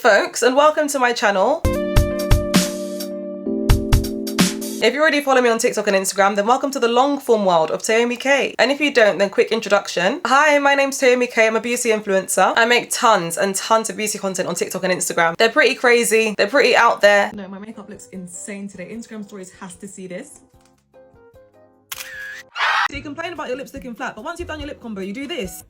folks, and welcome to my channel. If you already follow me on TikTok and Instagram, then welcome to the long form world of Taomi K. And if you don't, then quick introduction. Hi, my name's Taomi K. I'm a beauty influencer. I make tons and tons of beauty content on TikTok and Instagram. They're pretty crazy. They're pretty out there. No, my makeup looks insane today. Instagram stories has to see this. So you complain about your lips looking flat, but once you've done your lip combo, you do this.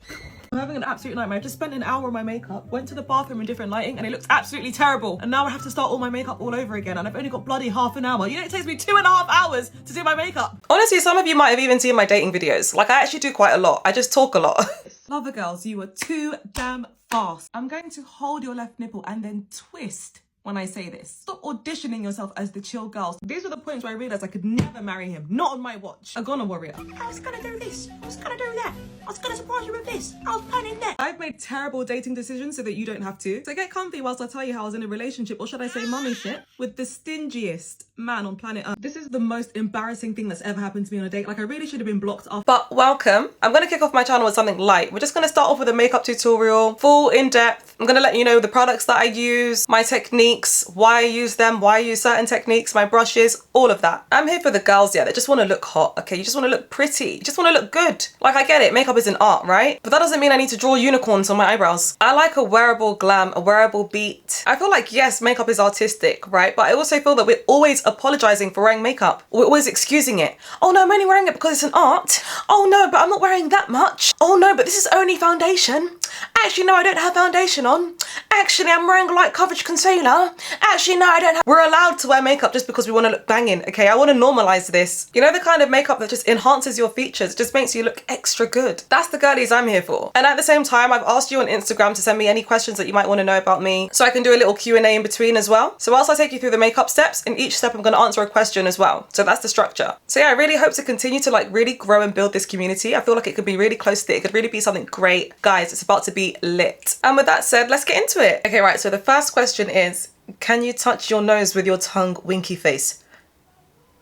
I'm having an absolute nightmare. I just spent an hour on my makeup, went to the bathroom in different lighting, and it looks absolutely terrible. And now I have to start all my makeup all over again, and I've only got bloody half an hour. You know, it takes me 2.5 hours to do my makeup. Honestly, some of you might have even seen my dating videos. Like, I actually do quite a lot. I just talk a lot. Lover girls, you are too damn fast. I'm going to hold your left nipple and then twist when I say this. Stop auditioning yourself as the chill girls. These are the points where I realised I could never marry him. Not on my watch. A Ghana warrior. I was gonna do this. I was gonna do that. I was gonna surprise you with this. I was planning that. I've made terrible dating decisions so that you don't have to. So get comfy whilst I tell you how I was in a relationship, or should I say mummy shit, with the stingiest man on planet Earth. This is the most embarrassing thing that's ever happened to me on a date. Like, I really should have been blocked off. But welcome. I'm gonna kick off my channel with something light. We're just gonna start off with a makeup tutorial, full in-depth. I'm gonna let you know the products that I use, my techniques, why I use them, why I use certain techniques, my brushes, all of that. I'm here for the girls, yeah, that just want to look hot, okay? You just want to look pretty. You just want to look good. Like, I get it, makeup is an art, right? But that doesn't mean I need to draw unicorns on my eyebrows. I like a wearable glam, a wearable beat. I feel like, yes, makeup is artistic, right? But I also feel that we're always apologizing for wearing makeup. We're always excusing it. Oh no, I'm only wearing it because it's an art. Oh no, but I'm not wearing that much. Oh no, but this is only foundation. Actually, no, I don't have foundation on. Actually, I'm wearing light coverage concealer. Actually, no, I don't have. We're allowed to wear makeup just because we want to look banging, okay? I want to normalize this. You know, the kind of makeup that just enhances your features, just makes you look extra good. That's the girlies I'm here for. And at the same time, I've asked you on Instagram to send me any questions that you might want to know about me, so I can do a little Q&A in between as well. So whilst I take you through the makeup steps, in each step I'm going to answer a question as well. So that's the structure. So yeah, I really hope to continue to like really grow and build this community. I feel like it could be really close to it. It could really be something great. Guys, it's about to be lit. And with that said, let's get into it. Okay, right, so the first question is, can you touch your nose with your tongue, winky face?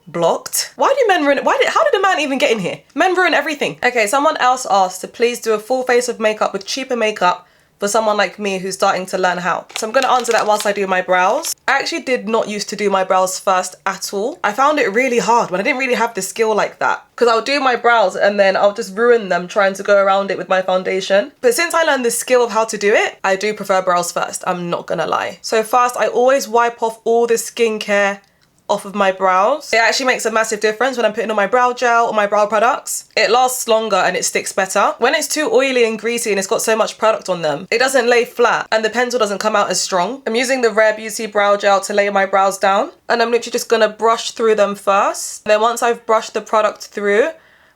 Blocked? Why do men ruin it? How did a man even get in here? Men ruin everything. Okay, someone else asked to please do a full face of makeup with cheaper makeup for someone like me who's starting to learn how. So I'm gonna answer that whilst I do my brows. I actually did not used to do my brows first at all. I found it really hard when I didn't really have the skill like that, because I'll do my brows and then I'll just ruin them trying to go around it with my foundation. But since I learned the skill of how to do it, I do prefer brows first, I'm not gonna lie. So first, I always wipe off all the skincare off of my brows. It actually makes a massive difference when I'm putting on my brow gel or my brow products. It lasts longer and it sticks better. When it's too oily and greasy and it's got so much product on them, it doesn't lay flat and the pencil doesn't come out as strong. I'm using the Rare Beauty brow gel to lay my brows down, and I'm literally just gonna brush through them first. Then once I've brushed the product through,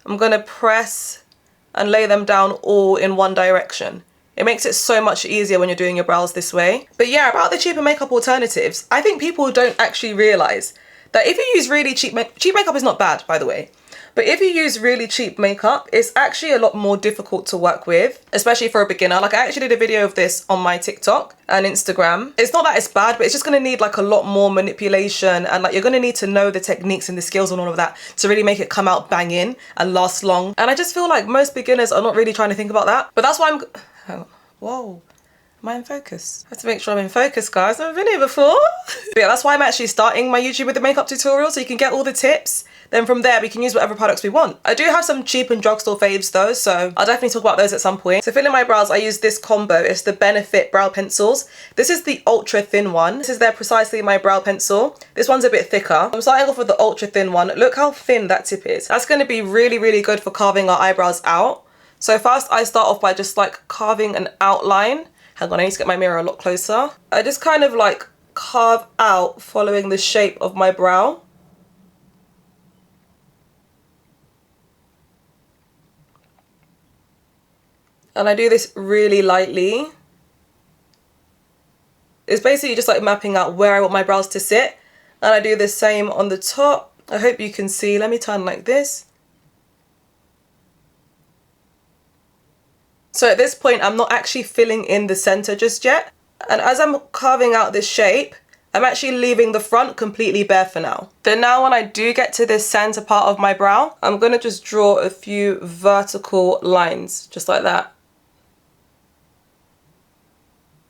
I'm gonna press and lay them down all in one direction. It makes it so much easier when you're doing your brows this way. But yeah, about the cheaper makeup alternatives, I think people don't actually realise that if you use really cheap makeup is not bad, by the way, but if you use really cheap makeup, it's actually a lot more difficult to work with, especially for a beginner. Like, I actually did a video of this on my TikTok and Instagram. It's not that it's bad, but it's just gonna need like a lot more manipulation, and like you're gonna need to know the techniques and the skills and all of that to really make it come out banging and last long. And I just feel like most beginners are not really trying to think about that. But that's why I'm, whoa. Am I in focus? I have to make sure I'm in focus, guys. I've never been here before. But yeah, that's why I'm actually starting my YouTube with the makeup tutorial, so you can get all the tips. Then from there, we can use whatever products we want. I do have some cheap and drugstore faves though, so I'll definitely talk about those at some point. So filling my brows, I use this combo. It's the Benefit brow pencils. This is the ultra thin one. This is their Precisely My Brow pencil. This one's a bit thicker. I'm starting off with the ultra thin one. Look how thin that tip is. That's gonna be really, really good for carving our eyebrows out. So first I start off by just like carving an outline. Hang on, I need to get my mirror a lot closer. I just kind of like carve out following the shape of my brow. And I do this really lightly. It's basically just like mapping out where I want my brows to sit. And I do the same on the top. I hope you can see. Let me turn like this. So at this point, I'm not actually filling in the center just yet. And as I'm carving out this shape, I'm actually leaving the front completely bare for now. Then now when I do get to this center part of my brow, I'm gonna just draw a few vertical lines, just like that.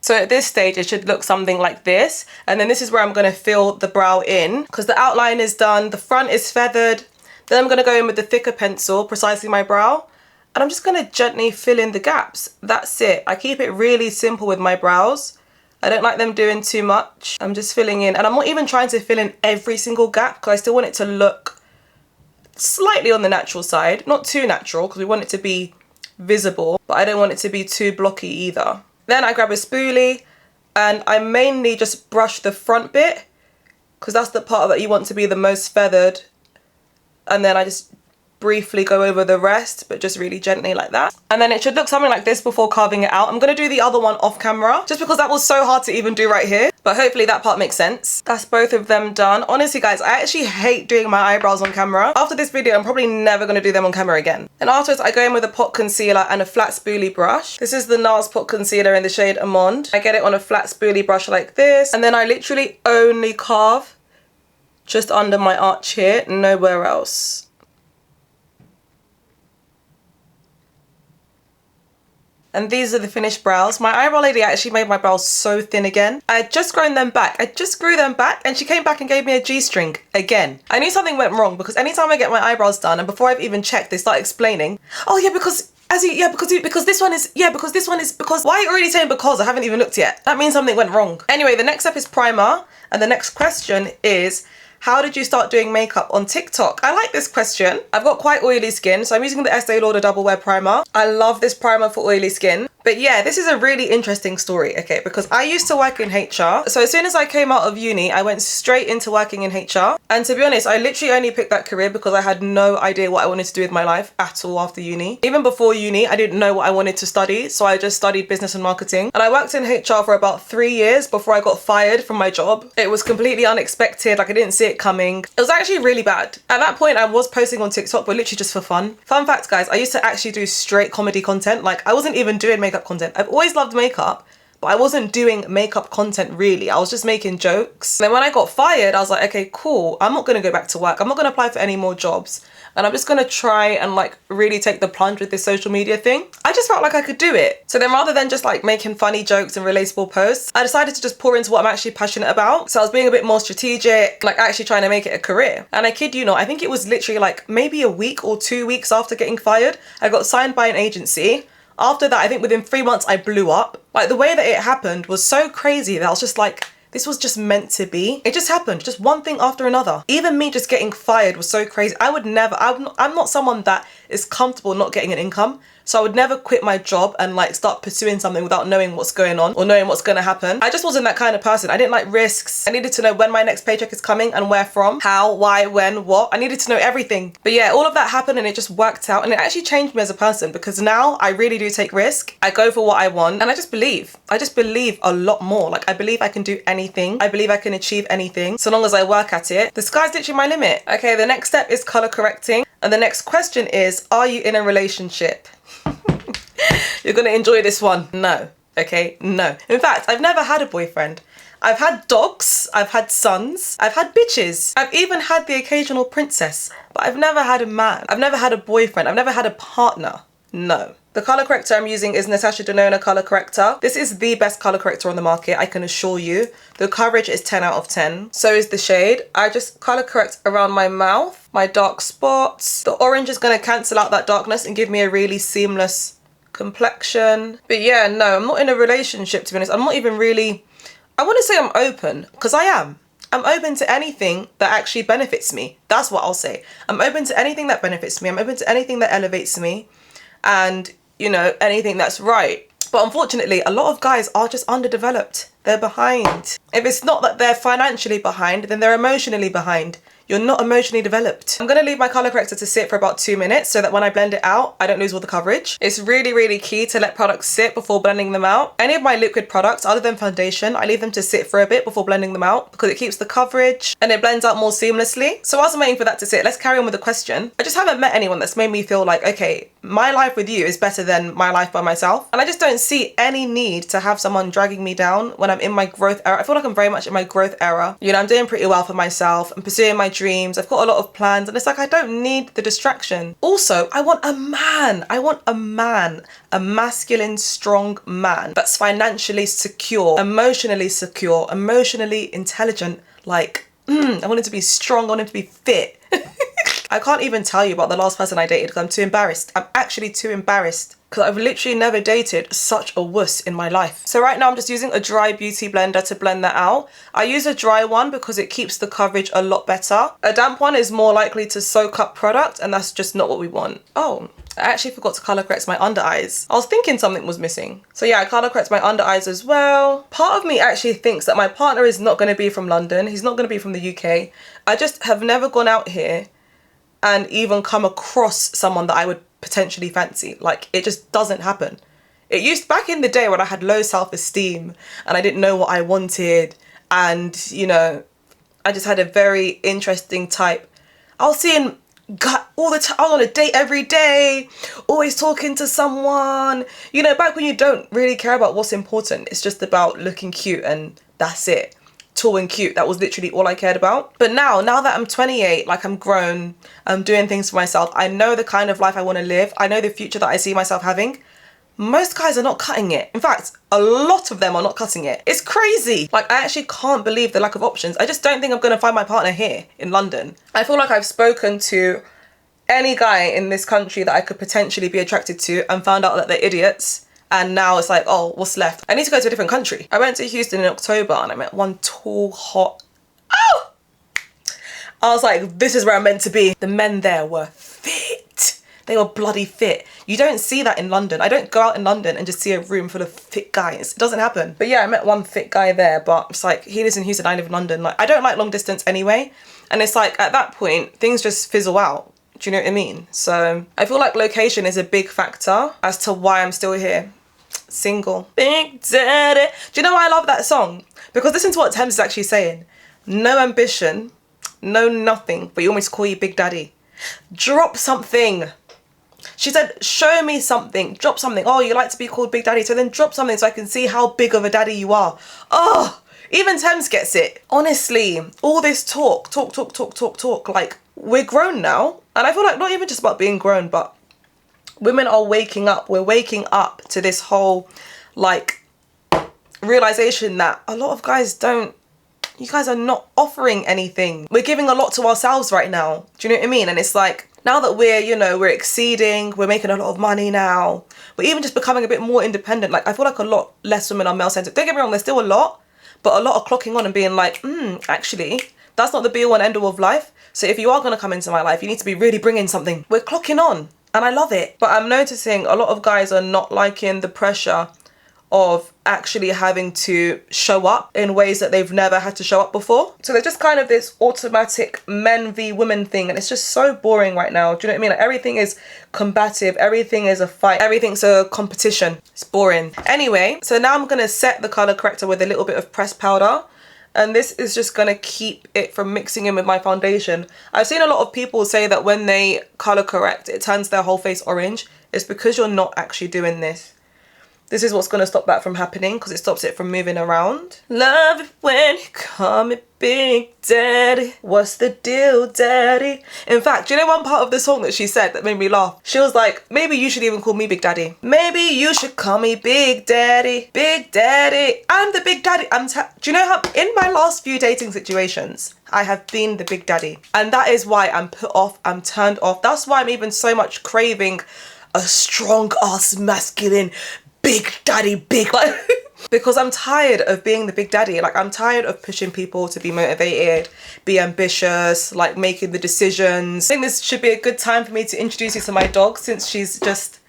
So at this stage, it should look something like this. And then this is where I'm going to fill the brow in because the outline is done. The front is feathered. Then I'm going to go in with the thicker pencil, precisely my brow. And I'm just going to gently fill in the gaps. That's it. I keep it really simple with my brows. I don't like them doing too much. I'm just filling in. And I'm not even trying to fill in every single gap because I still want it to look slightly on the natural side. Not too natural because we want it to be visible. But I don't want it to be too blocky either. Then I grab a spoolie and I mainly just brush the front bit because that's the part that you want to be the most feathered. And then I just briefly go over the rest, but just really gently like that. And then it should look something like this before carving it out. I'm going to do the other one off camera just because that was so hard to even do right here. But hopefully that part makes sense. That's both of them done. Honestly, guys, I actually hate doing my eyebrows on camera. After this video, I'm probably never going to do them on camera again. And afterwards, I go in with a pot concealer and a flat spoolie brush. This is the Nars pot concealer in the shade Amande. I get it on a flat spoolie brush like this. And then I literally only carve just under my arch here, nowhere else. And these are the finished brows. My eyebrow lady actually made my brows so thin again. I had just grown them back. I just grew them back and she came back and gave me a G-string again. I knew something went wrong because anytime I get my eyebrows done and before I've even checked, they start explaining, oh yeah, because this one is, because, why are you already saying because? I haven't even looked yet. That means something went wrong. Anyway, the next step is primer. And the next question is, how did you start doing makeup on TikTok? I like this question. I've got quite oily skin, so I'm using the Estée Lauder Double Wear Primer. I love this primer for oily skin. But yeah, this is a really interesting story, okay? Because I used to work in HR. So as soon as I came out of uni, I went straight into working in HR. And to be honest, I literally only picked that career because I had no idea what I wanted to do with my life at all after uni. Even before uni, I didn't know what I wanted to study. So I just studied business and marketing. And I worked in HR for about 3 years before I got fired from my job. It was completely unexpected. Like I didn't see it coming. It was actually really bad. At that point, I was posting on TikTok, but literally just for fun. Fun fact, guys, I used to actually do straight comedy content. Like I wasn't even doing makeup content. I've always loved makeup, but I wasn't doing makeup content really. I was just making jokes. And then when I got fired, I was like, okay, cool. I'm not going to go back to work. I'm not going to apply for any more jobs. And I'm just going to try and like really take the plunge with this social media thing. I just felt like I could do it. So then rather than just like making funny jokes and relatable posts, I decided to just pour into what I'm actually passionate about. So I was being a bit more strategic, like actually trying to make it a career. And I kid you not, I think it was literally like maybe a week or 2 weeks after getting fired, I got signed by an agency. After that, I think within 3 months, I blew up. Like the way that it happened was so crazy that I was just like, this was just meant to be. It just happened, just one thing after another. Even me just getting fired was so crazy. I would never, I'm not someone that is comfortable not getting an income. So I would never quit my job and like start pursuing something without knowing what's going on or knowing what's going to happen. I just wasn't that kind of person. I didn't like risks. I needed to know when my next paycheck is coming and where from, how, why, when, what. I needed to know everything. But yeah, all of that happened and it just worked out. And it actually changed me as a person because now I really do take risk. I go for what I want and I just believe. I just believe a lot more. Like I believe I can do anything. I believe I can achieve anything so long as I work at it. The sky's literally my limit. Okay, the next step is color correcting. And the next question is, are you in a relationship? You're gonna enjoy this one. No. Okay, no. In fact, I've never had a boyfriend. I've had dogs, I've had sons, I've had bitches. I've even had the occasional princess, but I've never had a man. I've never had a boyfriend. I've never had a partner. No. The color corrector I'm using is Natasha color corrector. This is the best color corrector on the market, I can assure you. The coverage is 10 out of 10. So is the shade. I just color correct around my mouth, my dark spots. The orange is gonna cancel out that darkness and give me a really seamless complexion. But yeah, no, I'm not in a relationship, to be honest. I'm not even really, I wouldn't say I'm open, because I am. I'm open to anything that actually benefits me. That's what I'll say. I'm open to anything that benefits me. I'm open to anything that elevates me. And, you know, anything that's right. But unfortunately, a lot of guys are just underdeveloped. They're behind. If it's not that they're financially behind, then they're emotionally behind. You're not emotionally developed. I'm gonna leave my color corrector to sit for about 2 minutes so that when I blend it out, I don't lose all the coverage. It's really, really key to let products sit before blending them out. Any of my liquid products, other than foundation, I leave them to sit for a bit before blending them out because it keeps the coverage and it blends out more seamlessly. So whilst I'm waiting for that to sit, let's carry on with the question. I just haven't met anyone that's made me feel like, okay, my life with you is better than my life by myself. And I just don't see any need to have someone dragging me down when I'm in my growth era. I feel like I'm very much in my growth era. You know, I'm doing pretty well for myself. I'm pursuing my dreams. I've got a lot of plans, and it's like I don't need the distraction. Also, I want a man. I want a man, a masculine, strong man that's financially secure, emotionally intelligent. Like, I want him to be strong. I want him to be fit. I can't even tell you about the last person I dated because I'm too embarrassed. I'm actually too embarrassed because I've literally never dated such a wuss in my life. So right now I'm just using a dry beauty blender to blend that out. I use a dry one because it keeps the coverage a lot better. A damp one is more likely to soak up product, and that's just not what we want. Oh, I actually forgot to colour correct my under eyes. I was thinking something was missing. So yeah, I colour correct my under eyes as well. Part of me actually thinks that my partner is not going to be from London. He's not going to be from the UK. I just have never gone out here and even come across someone that I would potentially fancy. Like, it just doesn't happen. It used back in the day when I had low self-esteem and I didn't know what I wanted, and you know, I just had a very interesting type. I was seeing all the time. I was on a date every day, always talking to someone. You know, back when you don't really care about what's important, it's just about looking cute and that's it. Tall and cute, that was literally all I cared about. But now that I'm 28, like, I'm grown, I'm doing things for myself, I know the kind of life I want to live, I know the future that I see myself having. Most guys are not cutting it. In fact, a lot of them are not cutting it. It's crazy. Like, I actually can't believe the lack of options. I just don't think I'm going to find my partner here in London. I feel like I've spoken to any guy in this country that I could potentially be attracted to and found out that they're idiots. And now it's like, oh, what's left? I need to go to a different country. I went to Houston in October and I met one tall, hot, oh! I was like, this is where I'm meant to be. The men there were fit. They were bloody fit. You don't see that in London. I don't go out in London and just see a room full of fit guys. It doesn't happen. But yeah, I met one fit guy there, but it's like, he lives in Houston, I live in London. Like, I don't like long distance anyway. And it's like, at that point, things just fizzle out. Do you know what I mean? So I feel like location is a big factor as to why I'm still here. Single. Big Daddy. Do you know why I love that song? Because listen to what Thames is actually saying. No ambition, no nothing, but you want me to call you Big Daddy. Drop something. She said, show me something, drop something. Oh, you like to be called Big Daddy, so then drop something so I can see how big of a daddy you are. Oh, even Thames gets it. Honestly, all this talk, like, we're grown now. And I feel like not even just about being grown, but women are waking up. We're waking up to this whole, like, realization that a lot of guys don't, you guys are not offering anything. We're giving a lot to ourselves right now. Do you know what I mean? And it's like, now that we're, you know, we're exceeding, we're making a lot of money now, we're even just becoming a bit more independent. Like, I feel like a lot less women are male-centered. Don't get me wrong, there's still a lot, but a lot are clocking on and being like, actually, that's not the be-all and end-all of life. So if you are going to come into my life, you need to be really bringing something. We're clocking on. And I love it. But I'm noticing a lot of guys are not liking the pressure of actually having to show up in ways that they've never had to show up before. So there's just kind of this automatic men v women thing, and it's just so boring right now. Do you know what I mean? Like, everything is combative, everything is a fight, everything's a competition. It's boring. Anyway, so now I'm gonna set the color corrector with a little bit of pressed powder. And this is just going to keep it from mixing in with my foundation. I've seen a lot of people say that when they colour correct, it turns their whole face orange. It's because you're not actually doing this. This is what's going to stop that from happening, because it stops it from moving around. Love it when you call me Big Daddy. What's the deal, Daddy? In fact, do you know one part of the song that she said that made me laugh? She was like, maybe you should even call me Big Daddy. Maybe you should call me Big Daddy. Big Daddy. I'm the Big Daddy. Do you know how in my last few dating situations, I have been the Big Daddy. And that is why I'm put off, I'm turned off. That's why I'm even so much craving a strong ass masculine Big Daddy, big, like, because I'm tired of being the Big Daddy. Like, I'm tired of pushing people to be motivated, be ambitious, like making the decisions. I think this should be a good time for me to introduce you to my dog, since she's just,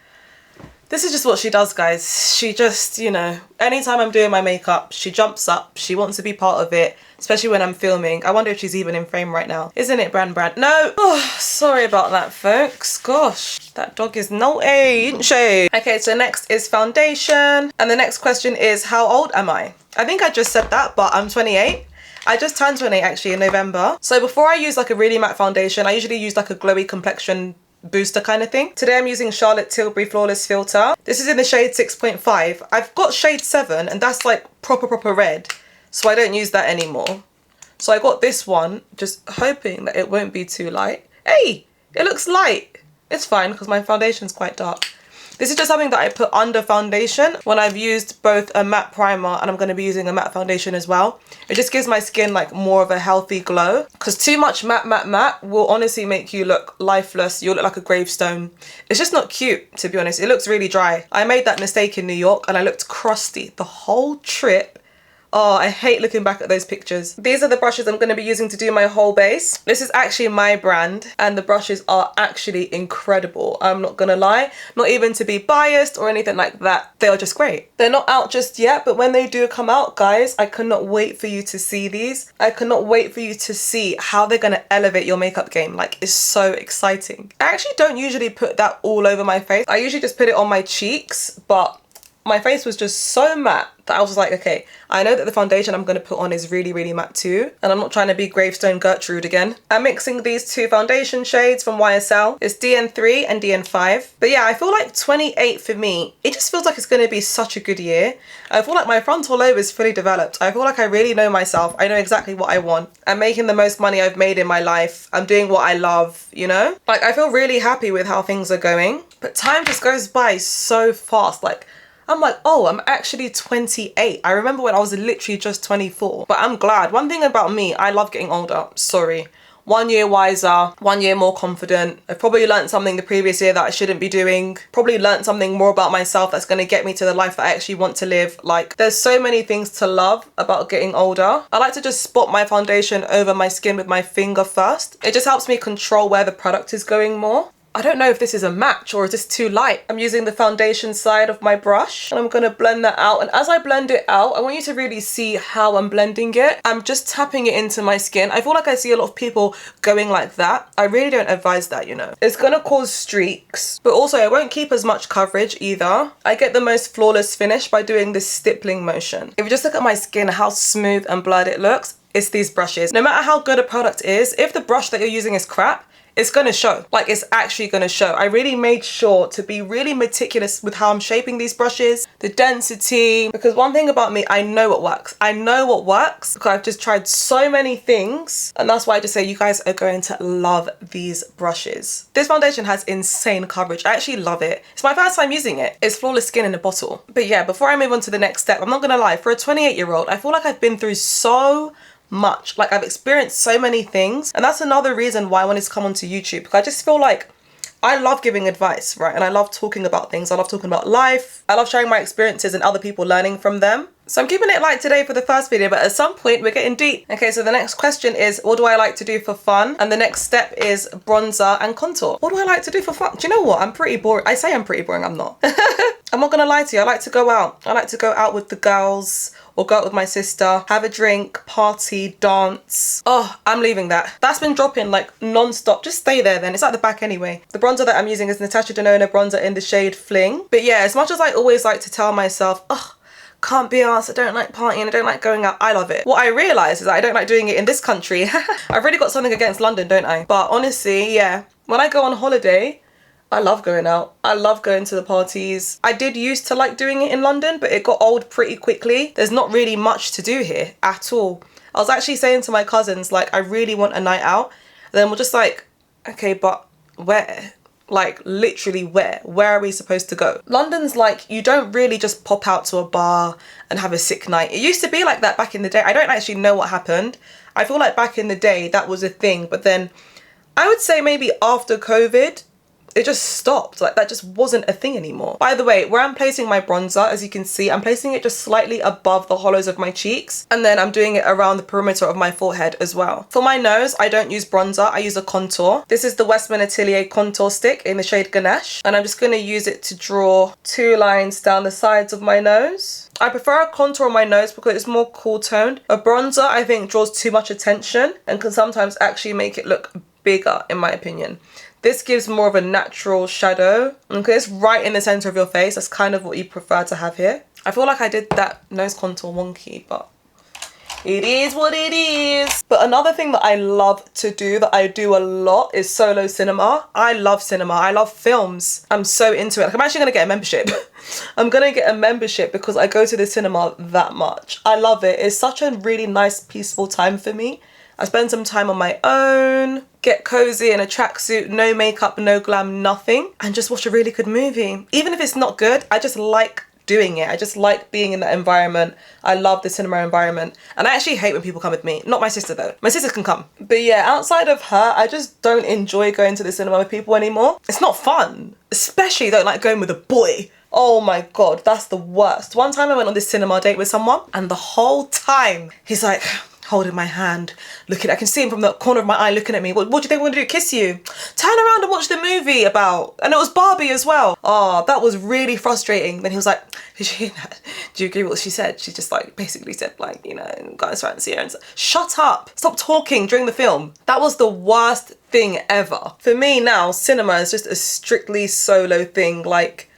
this is just what she does, guys. She just, you know, anytime I'm doing my makeup, she jumps up, she wants to be part of it, especially when I'm filming. I wonder if she's even in frame right now. Isn't it, Brand? No. Oh, sorry about that, folks. Gosh, that dog is naughty, isn't she? Okay, so next is foundation. And the next question is, how old am I? I think I just said that, but I'm 28. I just turned 28 actually in November. So before I use like a really matte foundation, I usually use like a glowy complexion booster kind of thing. Today I'm using Charlotte Tilbury Flawless Filter. This is in the shade 6.5. I've got shade 7 and that's like proper red. So I don't use that anymore. So I got this one, just hoping that it won't be too light. Hey, it looks light. It's fine because my foundation's quite dark. This is just something that I put under foundation when I've used both a matte primer and I'm going to be using a matte foundation as well. It just gives my skin like more of a healthy glow, because too much matte will honestly make you look lifeless. You'll look like a gravestone. It's just not cute, to be honest. It looks really dry. I made that mistake in New York and I looked crusty the whole trip. Oh, I hate looking back at those pictures. These are the brushes I'm going to be using to do my whole base. This is actually my brand and the brushes are actually incredible. I'm not going to lie. Not even to be biased or anything like that. They are just great. They're not out just yet, but when they do come out, guys, I cannot wait for you to see these. I cannot wait for you to see how they're going to elevate your makeup game. Like, it's so exciting. I actually don't usually put that all over my face. I usually just put it on my cheeks, but my face was just so matte that I was like, okay, I know that the foundation I'm going to put on is really matte too, and I'm not trying to be Gravestone Gertrude again. I'm mixing these two foundation shades from YSL. It's DN3 and DN5. But yeah, I feel like 28 for me, it just feels like it's going to be such a good year. I feel like my frontal lobe is fully developed. I feel like I really know myself. I know exactly what I want. I'm making the most money I've made in my life. I'm doing what I love, you know? Like, I feel really happy with how things are going. But time just goes by so fast. Like, I'm like, oh, I'm actually 28. I remember when I was literally just 24. But I'm glad. One thing about me, I love getting older. Sorry. 1 year wiser, 1 year more confident. I've probably learned something the previous year that I shouldn't be doing. Probably learned something more about myself that's going to get me to the life that I actually want to live. Like, there's so many things to love about getting older. I like to just spot my foundation over my skin with my finger first. It just helps me control where the product is going more. I don't know if this is a match or is this too light. I'm using the foundation side of my brush and I'm going to blend that out. And as I blend it out, I want you to really see how I'm blending it. I'm just tapping it into my skin. I feel like I see a lot of people going like that. I really don't advise that, you know. It's going to cause streaks, but also it won't keep as much coverage either. I get the most flawless finish by doing this stippling motion. If you just look at my skin, how smooth and blurred it looks, it's these brushes. No matter how good a product is, if the brush that you're using is crap, it's gonna show. Like, it's actually gonna show. I really made sure to be really meticulous with how I'm shaping these brushes, the density, because one thing about me, I know what works. I know what works because I've just tried so many things, and that's why I just say you guys are going to love these brushes. This foundation has insane coverage. I actually love it. It's my first time using it. It's flawless skin in a bottle. But yeah, before I move on to the next step, I'm not gonna lie, for a 28-year-old, I feel like I've been through so much. Like, I've experienced so many things, and that's another reason why I wanted to come onto YouTube, because I just feel like I love giving advice, right? And I love talking about things. I love talking about life. I love sharing my experiences and other people learning from them. So I'm keeping it light today for the first video, but at some point we're getting deep. Okay, so the next question is, what do I like to do for fun? And the next step is bronzer and contour. What do I like to do for fun? Do you know what? I'm pretty boring. I say I'm pretty boring, I'm not. I'm not gonna lie to you. I like to go out. I like to go out with the girls or go out with my sister, have a drink, party, dance. Oh, I'm leaving that. That's been dropping like non-stop. Just stay there then. It's at the back anyway. The bronzer that I'm using is Natasha bronzer in the shade Fling. But yeah, as much as I always like to tell myself, oh, can't be arsed, I don't like partying, I don't like going out, I love it. What I realise is that I don't like doing it in this country. I've really got something against London, don't I? But honestly, yeah, when I go on holiday, I love going out. I love going to the parties. I did used to like doing it in London, but it got old pretty quickly. There's not really much to do here at all. I was actually saying to my cousins, like, I really want a night out. And then we're just like, okay, but where? Like, literally where? Where are we supposed to go? London's like, you don't really just pop out to a bar and have a sick night. It used to be like that back in the day. I don't actually know what happened. I feel like back in the day that was a thing, but then I would say maybe after COVID, it just stopped. Like, that just wasn't a thing anymore. By the way, where I'm placing my bronzer, as you can see, I'm placing it just slightly above the hollows of my cheeks, and then I'm doing it around the perimeter of my forehead as well. For my nose, I don't use bronzer, I use a contour. This is the Westman Atelier contour stick in the shade Ganache, and I'm just going to use it to draw 2 lines down the sides of my nose. I prefer a contour on my nose because it's more cool toned. A bronzer, I think, draws too much attention and can sometimes actually make it look bigger, in my opinion. This gives more of a natural shadow. Okay, it's right in the center of your face. That's kind of what you prefer to have here. I feel like I did that nose contour wonky, but It is what it is. But another thing that I love to do, that I do a lot, is solo cinema. I love cinema. I love films. I'm so into it. Like, I'm actually gonna get a membership. I'm gonna get a membership because I go to the cinema that much. I love it. It's such a really nice, peaceful time for me. I spend some time on my own, get cozy in a tracksuit, no makeup, no glam, nothing, and just watch a really good movie. Even if it's not good, I just like doing it. I just like being in that environment. I love the cinema environment. And I actually hate when people come with me. Not my sister though. My sister can come. But yeah, outside of her, I just don't enjoy going to the cinema with people anymore. It's not fun. Especially don't like going with a boy. Oh my God, that's the worst. One time I went on this cinema date with someone and the whole time he's like, holding my hand, looking, I can see him from the corner of my eye looking at me. What do you think we're gonna do? Kiss you? Turn around and watch the movie about. And it was Barbie as well. Oh, that was really frustrating. Then he was like, do you agree with what she said? She just like basically said like, you know, guys fancy her. And shut up. Stop talking during the film. That was the worst thing ever. For me now, cinema is just a strictly solo thing. Like,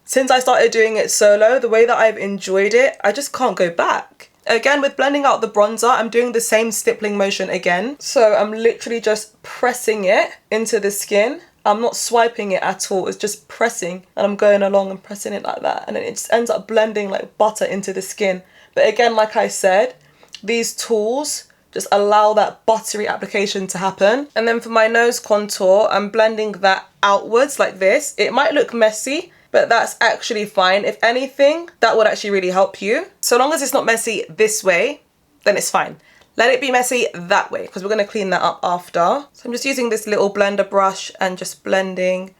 since I started doing it solo, the way that I've enjoyed it, I just can't go back. Again, with blending out the bronzer, I'm doing the same stippling motion again. So I'm literally just pressing it into the skin. I'm not swiping it at all. It's just pressing, and I'm going along and pressing it like that. And then it just ends up blending like butter into the skin. But again, like I said, these tools just allow that buttery application to happen. And then for my nose contour, I'm blending that outwards like this. It might look messy, but that's actually fine. If anything, that would actually really help you. So long as it's not messy this way, then it's fine. Let it be messy that way, because we're gonna clean that up after. So I'm just using this little blender brush and just blending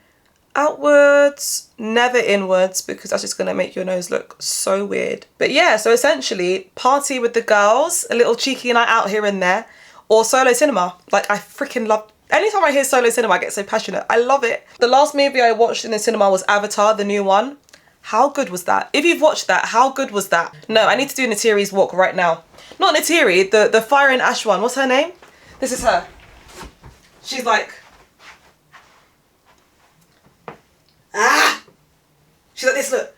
outwards, never inwards, because that's just gonna make your nose look so weird. But yeah, so essentially, party with the girls, a little cheeky night out here and there, or solo cinema. Like, I freaking love. Anytime I hear solo cinema, I get so passionate. I love it. The last movie I watched in the cinema was Avatar, the new one. How good was that? If you've watched that, how good was that? No, I need to do Natiri's walk right now. Not Natiri, the Fire and Ash one. What's her name? This is her. She's like... Ah! She's like this, look.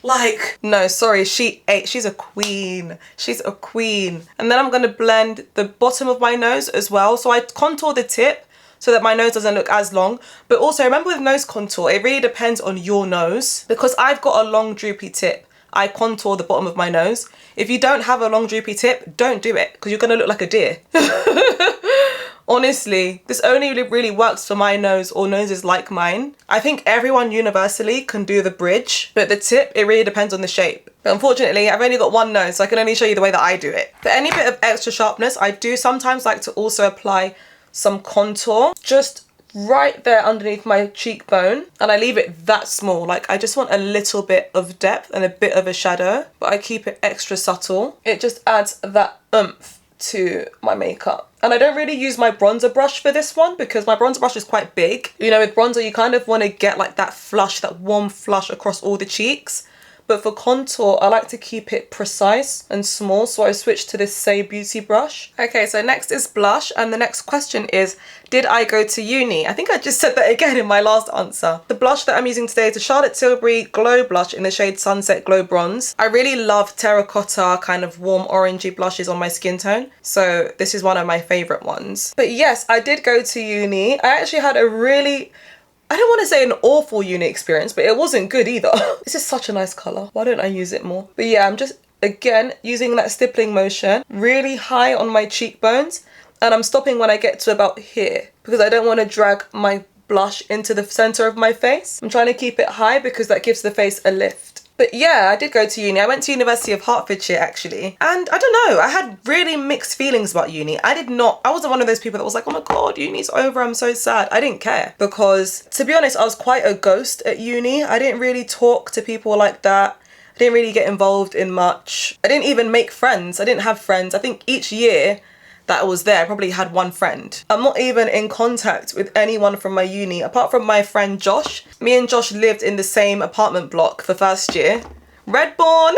Like, no, sorry, she's a queen. She's a queen. And then I'm gonna blend the bottom of my nose as well. So I contour the tip so that my nose doesn't look as long. But also remember with nose contour, it really depends on your nose. Because I've got a long droopy tip, I contour the bottom of my nose. If you don't have a long droopy tip, don't do it, because you're gonna look like a deer. Honestly, this only really works for my nose or noses like mine. I think everyone universally can do the bridge, but the tip, it really depends on the shape. But unfortunately, I've only got one nose, so I can only show you the way that I do it. For any bit of extra sharpness, I do sometimes like to also apply some contour, just right there underneath my cheekbone, and I leave it that small. Like, I just want a little bit of depth and a bit of a shadow, but I keep it extra subtle. It just adds that oomph to my makeup. And I don't really use my bronzer brush for this one because my bronzer brush is quite big. You know, with bronzer you kind of want to get like that flush, that warm flush across all the cheeks. But for contour, I like to keep it precise and small, so I switched to this Say Beauty brush. Okay, so next is blush, and the next question is, did I go to uni? I think I just said that again in my last answer. The blush that I'm using today is the Charlotte Tilbury Glow Blush in the shade Sunset Glow Bronze. I really love terracotta, kind of warm orangey blushes on my skin tone, so this is one of my favourite ones. But yes, I did go to uni. I actually had a really... I don't want to say an awful uni experience, but it wasn't good either. This is such a nice colour. Why don't I use it more? But yeah, I'm just, again, using that stippling motion really high on my cheekbones. And I'm stopping when I get to about here because I don't want to drag my blush into the centre of my face. I'm trying to keep it high because that gives the face a lift. But yeah, I did go to uni. I went to University of Hertfordshire actually. And I don't know, I had really mixed feelings about uni. I wasn't one of those people that was like, oh my God, uni's over, I'm so sad. I didn't care because, to be honest, I was quite a ghost at uni. I didn't really talk to people like that. I didn't really get involved in much. I didn't even make friends. I didn't have friends. I think each year that I was there, I probably had one friend. I'm not even in contact with anyone from my uni, apart from my friend Josh. Me and Josh lived in the same apartment block for first year. Redbourne!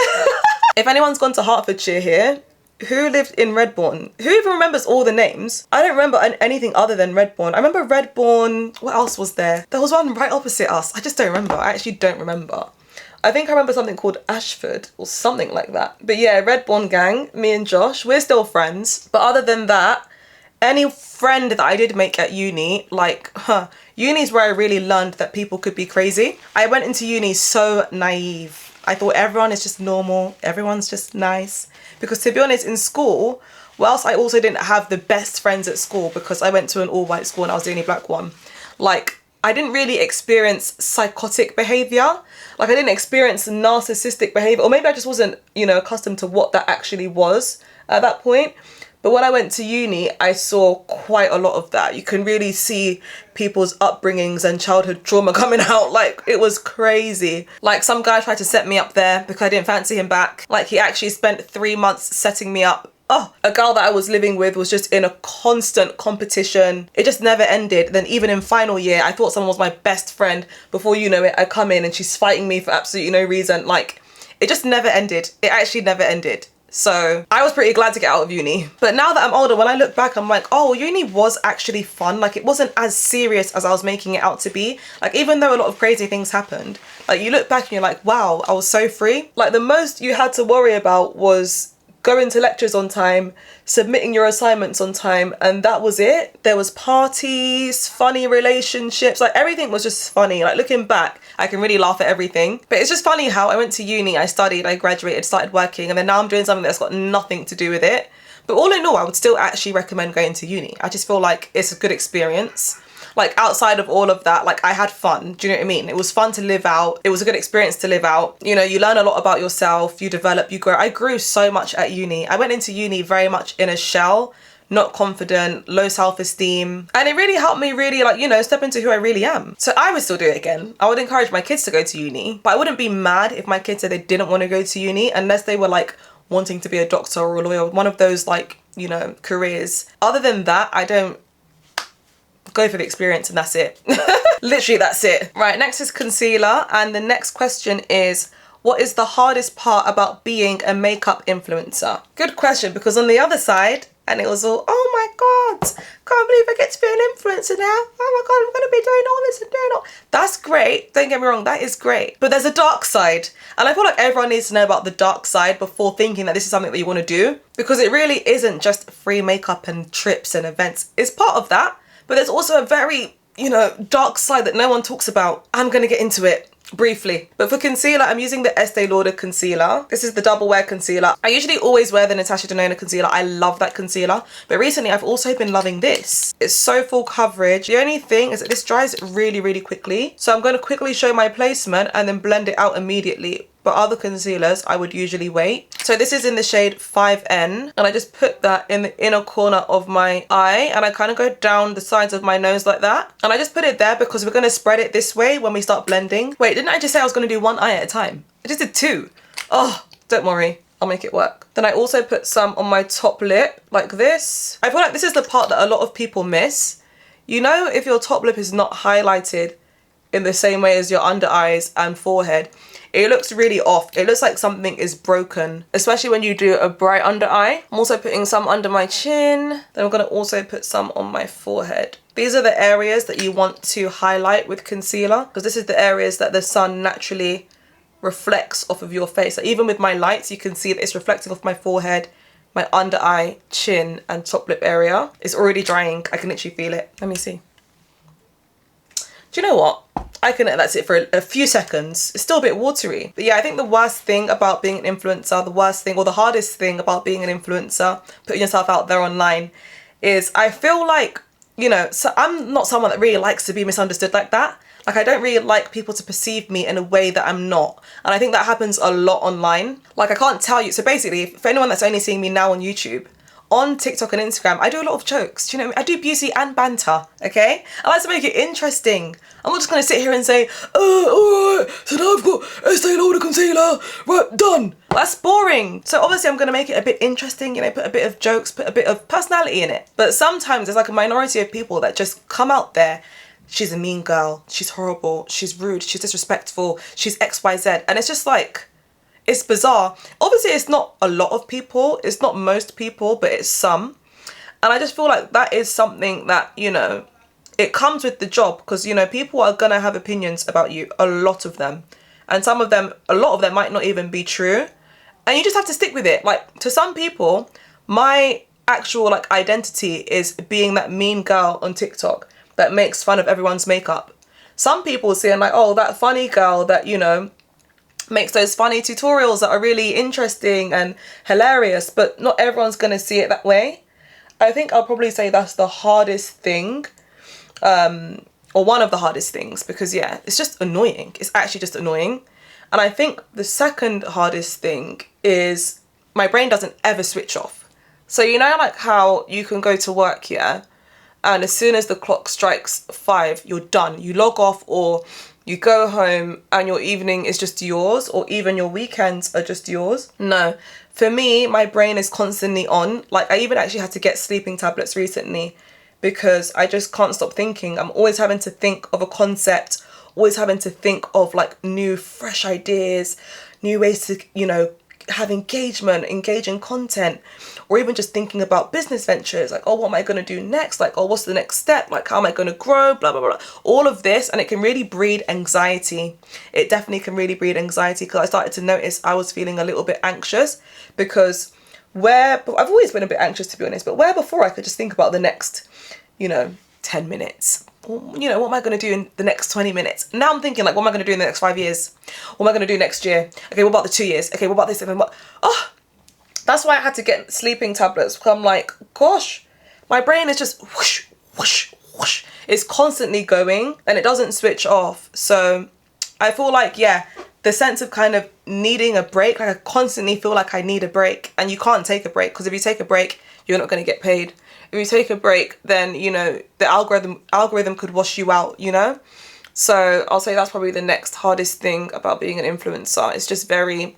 If anyone's gone to Hertfordshire here, who lived in Redbourne? Who even remembers all the names? I don't remember anything other than Redbourne. I remember Redbourne, what else was there? There was one right opposite us. I just don't remember. I actually don't remember. I think I remember something called Ashford or something like that. But yeah, Redbourne gang, me and Josh, we're still friends. But other than that, any friend that I did make at uni, like, uni's where I really learned that people could be crazy. I went into uni so naive. I thought everyone is just normal, everyone's just nice. Because to be honest, in school, whilst I also didn't have the best friends at school because I went to an all-white school and I was the only black one, like, I didn't really experience psychotic behaviour. Like, I didn't experience narcissistic behaviour, or maybe I just wasn't, you know, accustomed to what that actually was at that point. But when I went to uni, I saw quite a lot of that. You can really see people's upbringings and childhood trauma coming out. Like, it was crazy. Like, some guy tried to set me up there because I didn't fancy him back. Like, he actually spent 3 months setting me up. Oh, a girl that I was living with was just in a constant competition. It just never ended. Then even in final year, I thought someone was my best friend. Before you know it, I come in and she's fighting me for absolutely no reason. Like, it just never ended. It actually never ended. So I was pretty glad to get out of uni. But now that I'm older, when I look back, I'm like, oh, uni was actually fun. Like, it wasn't as serious as I was making it out to be. Like, even though a lot of crazy things happened, like, you look back and you're like, wow, I was so free. Like, the most you had to worry about was going to lectures on time, submitting your assignments on time, and that was it. There was parties, funny relationships, like, everything was just funny. Like, looking back, I can really laugh at everything. But it's just funny how I went to uni, I studied, I graduated, started working, and then now I'm doing something that's got nothing to do with it. But all in all, I would still actually recommend going to uni. I just feel like it's a good experience. Like, outside of all of that, like, I had fun. Do you know what I mean? It was fun to live out. It was a good experience to live out. You know, you learn a lot about yourself, you develop, you grow. I grew so much at uni. I went into uni very much in a shell, not confident, low self-esteem. And it really helped me really, like, you know, step into who I really am. So I would still do it again. I would encourage my kids to go to uni, but I wouldn't be mad if my kids said they didn't want to go to uni unless they were like wanting to be a doctor or a lawyer, one of those, like, you know, careers. Other than that, I don't. Go for the experience and that's it. Literally, that's it. Right, next is concealer, and the next question is, what is the hardest part about being a makeup influencer? Good question, because on the other side, and it was all, oh my god, can't believe I get to be an influencer now. Oh my god, I'm gonna be doing all this and doing all. That's great, don't get me wrong, that is great. But there's a dark side, and I feel like everyone needs to know about the dark side before thinking that this is something that you want to do, because it really isn't just free makeup and trips and events. It's part of that. But there's also a very, you know, dark side that no one talks about. I'm going to get into it briefly. But for concealer, I'm using the Estee Lauder concealer. This is the double wear concealer. I usually always wear the Natasha concealer. I love that concealer. But recently I've also been loving this. It's so full coverage. The only thing is that this dries really, really quickly. So I'm going to quickly show my placement and then blend it out immediately. But other concealers, I would usually wait. So this is in the shade 5N, and I just put that in the inner corner of my eye, and I kind of go down the sides of my nose like that. And I just put it there because we're going to spread it this way when we start blending. Wait, didn't I just say I was going to do one eye at a time? I just did 2. Oh, don't worry. I'll make it work. Then I also put some on my top lip like this. I feel like this is the part that a lot of people miss. You know, if your top lip is not highlighted in the same way as your under eyes and forehead, it looks really off. It looks like something is broken, especially when you do a bright under eye. I'm also putting some under my chin. Then I'm going to also put some on my forehead. These are the areas that you want to highlight with concealer, because this is the areas that the sun naturally reflects off of your face. So even with my lights, you can see that it's reflecting off my forehead, my under eye, chin and top lip area. It's already drying. I can literally feel it. Let me see. Do you know what? I can, that's it for a few seconds. It's still a bit watery. But yeah, I think the worst thing about being an influencer, the worst thing or the hardest thing about being an influencer, putting yourself out there online, is I feel like, you know, so I'm not someone that really likes to be misunderstood like that. Like, I don't really like people to perceive me in a way that I'm not. And I think that happens a lot online. Like, I can't tell you. So basically, for anyone that's only seeing me now on YouTube, on TikTok and Instagram, I do a lot of jokes. Do you know what I mean? I do beauty and banter, okay? I like to make it interesting. I'm not just going to sit here and say, alright, so now I've got Estée Lauder concealer, right, done. That's boring. So obviously I'm going to make it a bit interesting, you know, put a bit of jokes, put a bit of personality in it. But sometimes there's like a minority of people that just come out there. She's a mean girl, she's horrible, she's rude, she's disrespectful, she's XYZ. And it's just like, it's bizarre. Obviously, it's not a lot of people. It's not most people, but it's some. And I just feel like that is something that, you know, it comes with the job because, you know, people are going to have opinions about you, a lot of them. and some of them, a lot of them might not even be true, and you just have to stick with it. Like, to some people, my actual like identity is being that mean girl on TikTok that makes fun of everyone's makeup. Some people see I'm like, oh, that funny girl that, you know, makes those funny tutorials that are really interesting and hilarious, but not everyone's gonna see it that way. I think I'll probably say that's the hardest thing, or one of the hardest things, because yeah, it's just annoying. It's actually just annoying. And I think the second hardest thing is my brain doesn't ever switch off. So you know, like how you can go to work, yeah, and as soon as the clock strikes 5, you're done. You log off, or you go home and your evening is just yours, or even your weekends are just yours. No, for me, my brain is constantly on. Like, I even actually had to get sleeping tablets recently because I just can't stop thinking. I'm always having to think of a concept, always having to think of like new, fresh ideas, new ways to, you know, have engaging content, or even just thinking about business ventures, like, oh, what am I going to do next? Like, oh, what's the next step? Like, how am I going to grow? Blah, blah, blah. All of this, and it can really breed anxiety. It definitely can really breed anxiety, because I started to notice I was feeling a little bit anxious, because I've always been a bit anxious, to be honest, but where before I could just think about the next, you know, 10 minutes. You know, what am I going to do in the next 20 minutes? Now I'm thinking, like, what am I going to do in the next 5 years? What am I going to do next year? Okay, what about the 2 years? Okay, what about this? Oh, that's why I had to get sleeping tablets. Because I'm like, gosh, my brain is just whoosh, whoosh, whoosh. It's constantly going and it doesn't switch off. So I feel like, yeah, the sense of kind of needing a break, like I constantly feel like I need a break, and you can't take a break, because if you take a break, you're not going to get paid. If you take a break, then, you know, the algorithm could wash you out, you know? So I'll say that's probably the next hardest thing about being an influencer. It's just a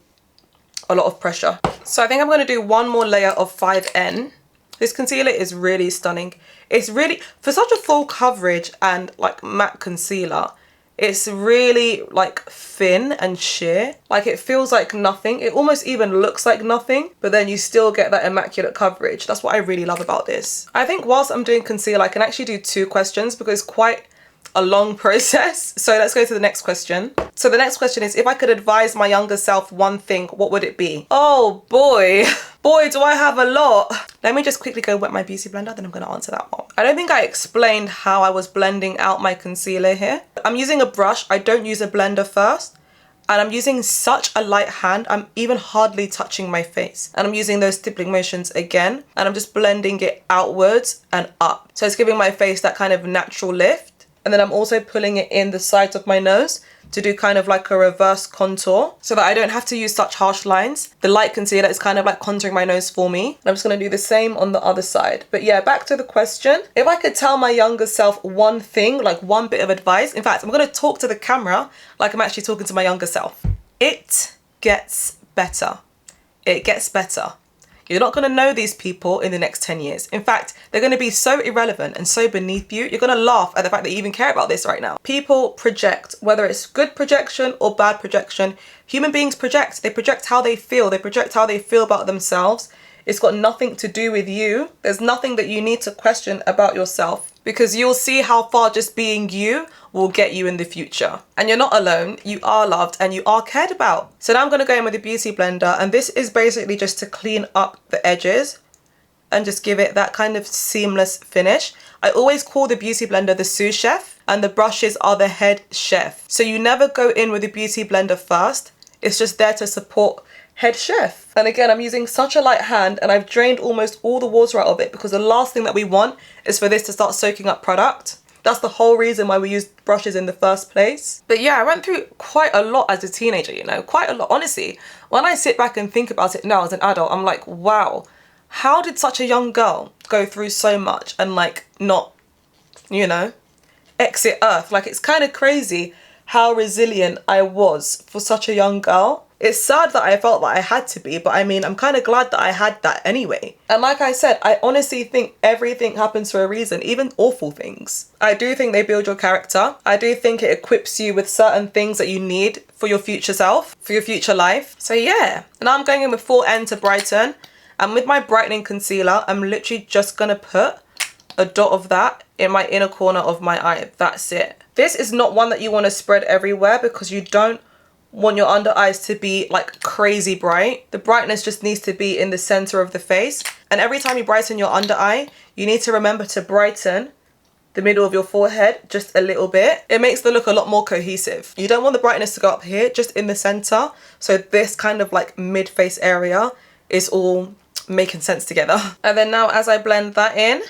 lot of pressure. So I think I'm going to do one more layer of 5N. This concealer is really stunning. It's really, for such a full coverage and like matte concealer, it's really like thin and sheer. Like, it feels like nothing. It almost even looks like nothing, but then you still get that immaculate coverage. That's what I really love about this. I think whilst I'm doing concealer, I can actually do 2 questions because it's quite a long process. So let's go to the next question. So the next question is, if I could advise my younger self one thing, what would it be? Oh boy. Boy, do I have a lot. Let me just quickly go wet my beauty blender, then I'm going to answer that one. I don't think I explained how I was blending out my concealer here. I'm using a brush. I don't use a blender first. And I'm using such a light hand. I'm even hardly touching my face. And I'm using those stippling motions again. And I'm just blending it outwards and up. So it's giving my face that kind of natural lift. And then I'm also pulling it in the sides of my nose to do kind of like a reverse contour so that I don't have to use such harsh lines. The light concealer is kind of like contouring my nose for me. And I'm just going to do the same on the other side. But yeah, back to the question. If I could tell my younger self one thing, like one bit of advice, in fact, I'm going to talk to the camera like I'm actually talking to my younger self. It gets better. It gets better. You're not going to know these people in the next 10 years. In fact, they're going to be so irrelevant and so beneath you. You're going to laugh at the fact that you even care about this right now. People project, whether it's good projection or bad projection. Human beings project. They project how they feel. They project how they feel about themselves. It's got nothing to do with you. There's nothing that you need to question about yourself, because you'll see how far just being you will get you in the future. And you're not alone. You are loved and you are cared about. So now I'm going to go in with the beauty blender, and this is basically just to clean up the edges and just give it that kind of seamless finish. I always call the beauty blender the sous chef, and the brushes are the head chef. So you never go in with the beauty blender first. It's just there to support head chef. And again, I'm using such a light hand, and I've drained almost all the water out of it, because the last thing that we want is for this to start soaking up product. That's the whole reason why we use brushes in the first place. But yeah, I went through quite a lot as a teenager, you know, quite a lot. Honestly, when I sit back and think about it now as an adult, I'm like, wow, how did such a young girl go through so much and like not, you know, exit Earth? Like, it's kind of crazy how resilient I was for such a young girl. It's sad that I felt that I had to be, but I mean, I'm kind of glad that I had that anyway. And like I said, I honestly think everything happens for a reason, even awful things. I do think they build your character. I do think it equips you with certain things that you need for your future self, for your future life. So yeah, now I'm going in with 4N to brighten. And with my brightening concealer, I'm literally just gonna put a dot of that in my inner corner of my eye. That's it. This is not one that you want to spread everywhere, because you don't want your under eyes to be like crazy bright. The brightness just needs to be in the center of the face. And every time you brighten your under eye, you need to remember to brighten the middle of your forehead just a little bit. It makes the look a lot more cohesive. You don't want the brightness to go up here, just in the center. So this kind of like mid-face area is all making sense together. And then now as I blend that in,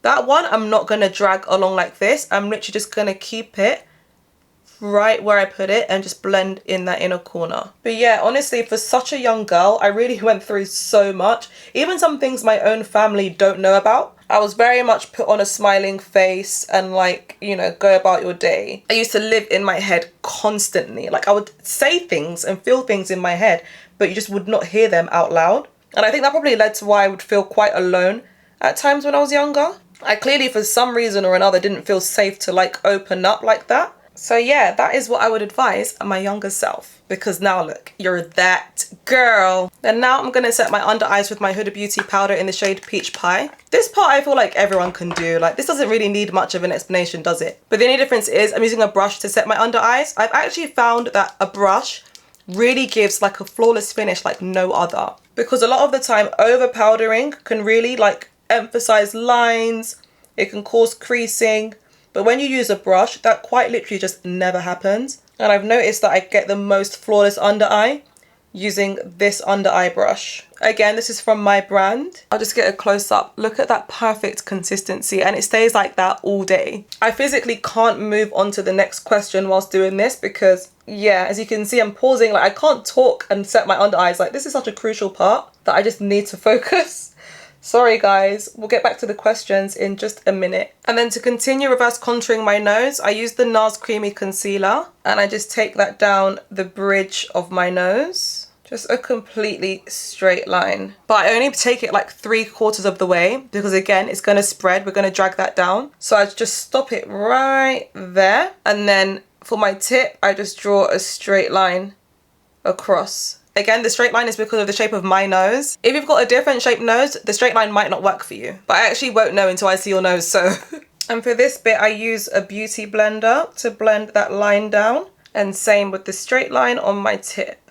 that one I'm not gonna drag along like this. I'm literally just gonna keep it right where I put it and just blend in that inner corner. But yeah, honestly, for such a young girl, I really went through so much. Even some things my own family don't know about. I was very much put on a smiling face and like, you know, go about your day. I used to live in my head constantly. Like I would say things and feel things in my head, but you just would not hear them out loud. And I think that probably led to why I would feel quite alone at times when I was younger. I clearly, for some reason or another, didn't feel safe to like open up like that. So yeah, that is what I would advise my younger self, because now look, you're that girl. And now I'm gonna set my under eyes with my Huda Beauty powder in the shade Peach Pie. This part I feel like everyone can do. Like this doesn't really need much of an explanation, does it? But the only difference is I'm using a brush to set my under eyes. I've actually found that a brush really gives like a flawless finish like no other. Because a lot of the time over powdering can really like emphasize lines, it can cause creasing. But when you use a brush, that quite literally just never happens. And I've noticed that I get the most flawless under eye using this under eye brush. Again, this is from my brand. I'll just get a close up. Look at that perfect consistency, and it stays like that all day. I physically can't move on to the next question whilst doing this because, yeah, as you can see, I'm pausing. Like I can't talk and set my under eyes. Like this is such a crucial part that I just need to focus. Sorry guys, we'll get back to the questions in just a minute. And then to continue reverse contouring my nose, I use the Nars Creamy Concealer and I just take that down the bridge of my nose. Just a completely straight line. But I only take it like 3/4 of the way because again, it's gonna spread, we're gonna drag that down. So I just stop it right there. And then for my tip, I just draw a straight line across. Again, the straight line is because of the shape of my nose. If you've got a different shaped nose, the straight line might not work for you. But I actually won't know until I see your nose, so. And for this bit, I use a beauty blender to blend that line down. And same with the straight line on my tip.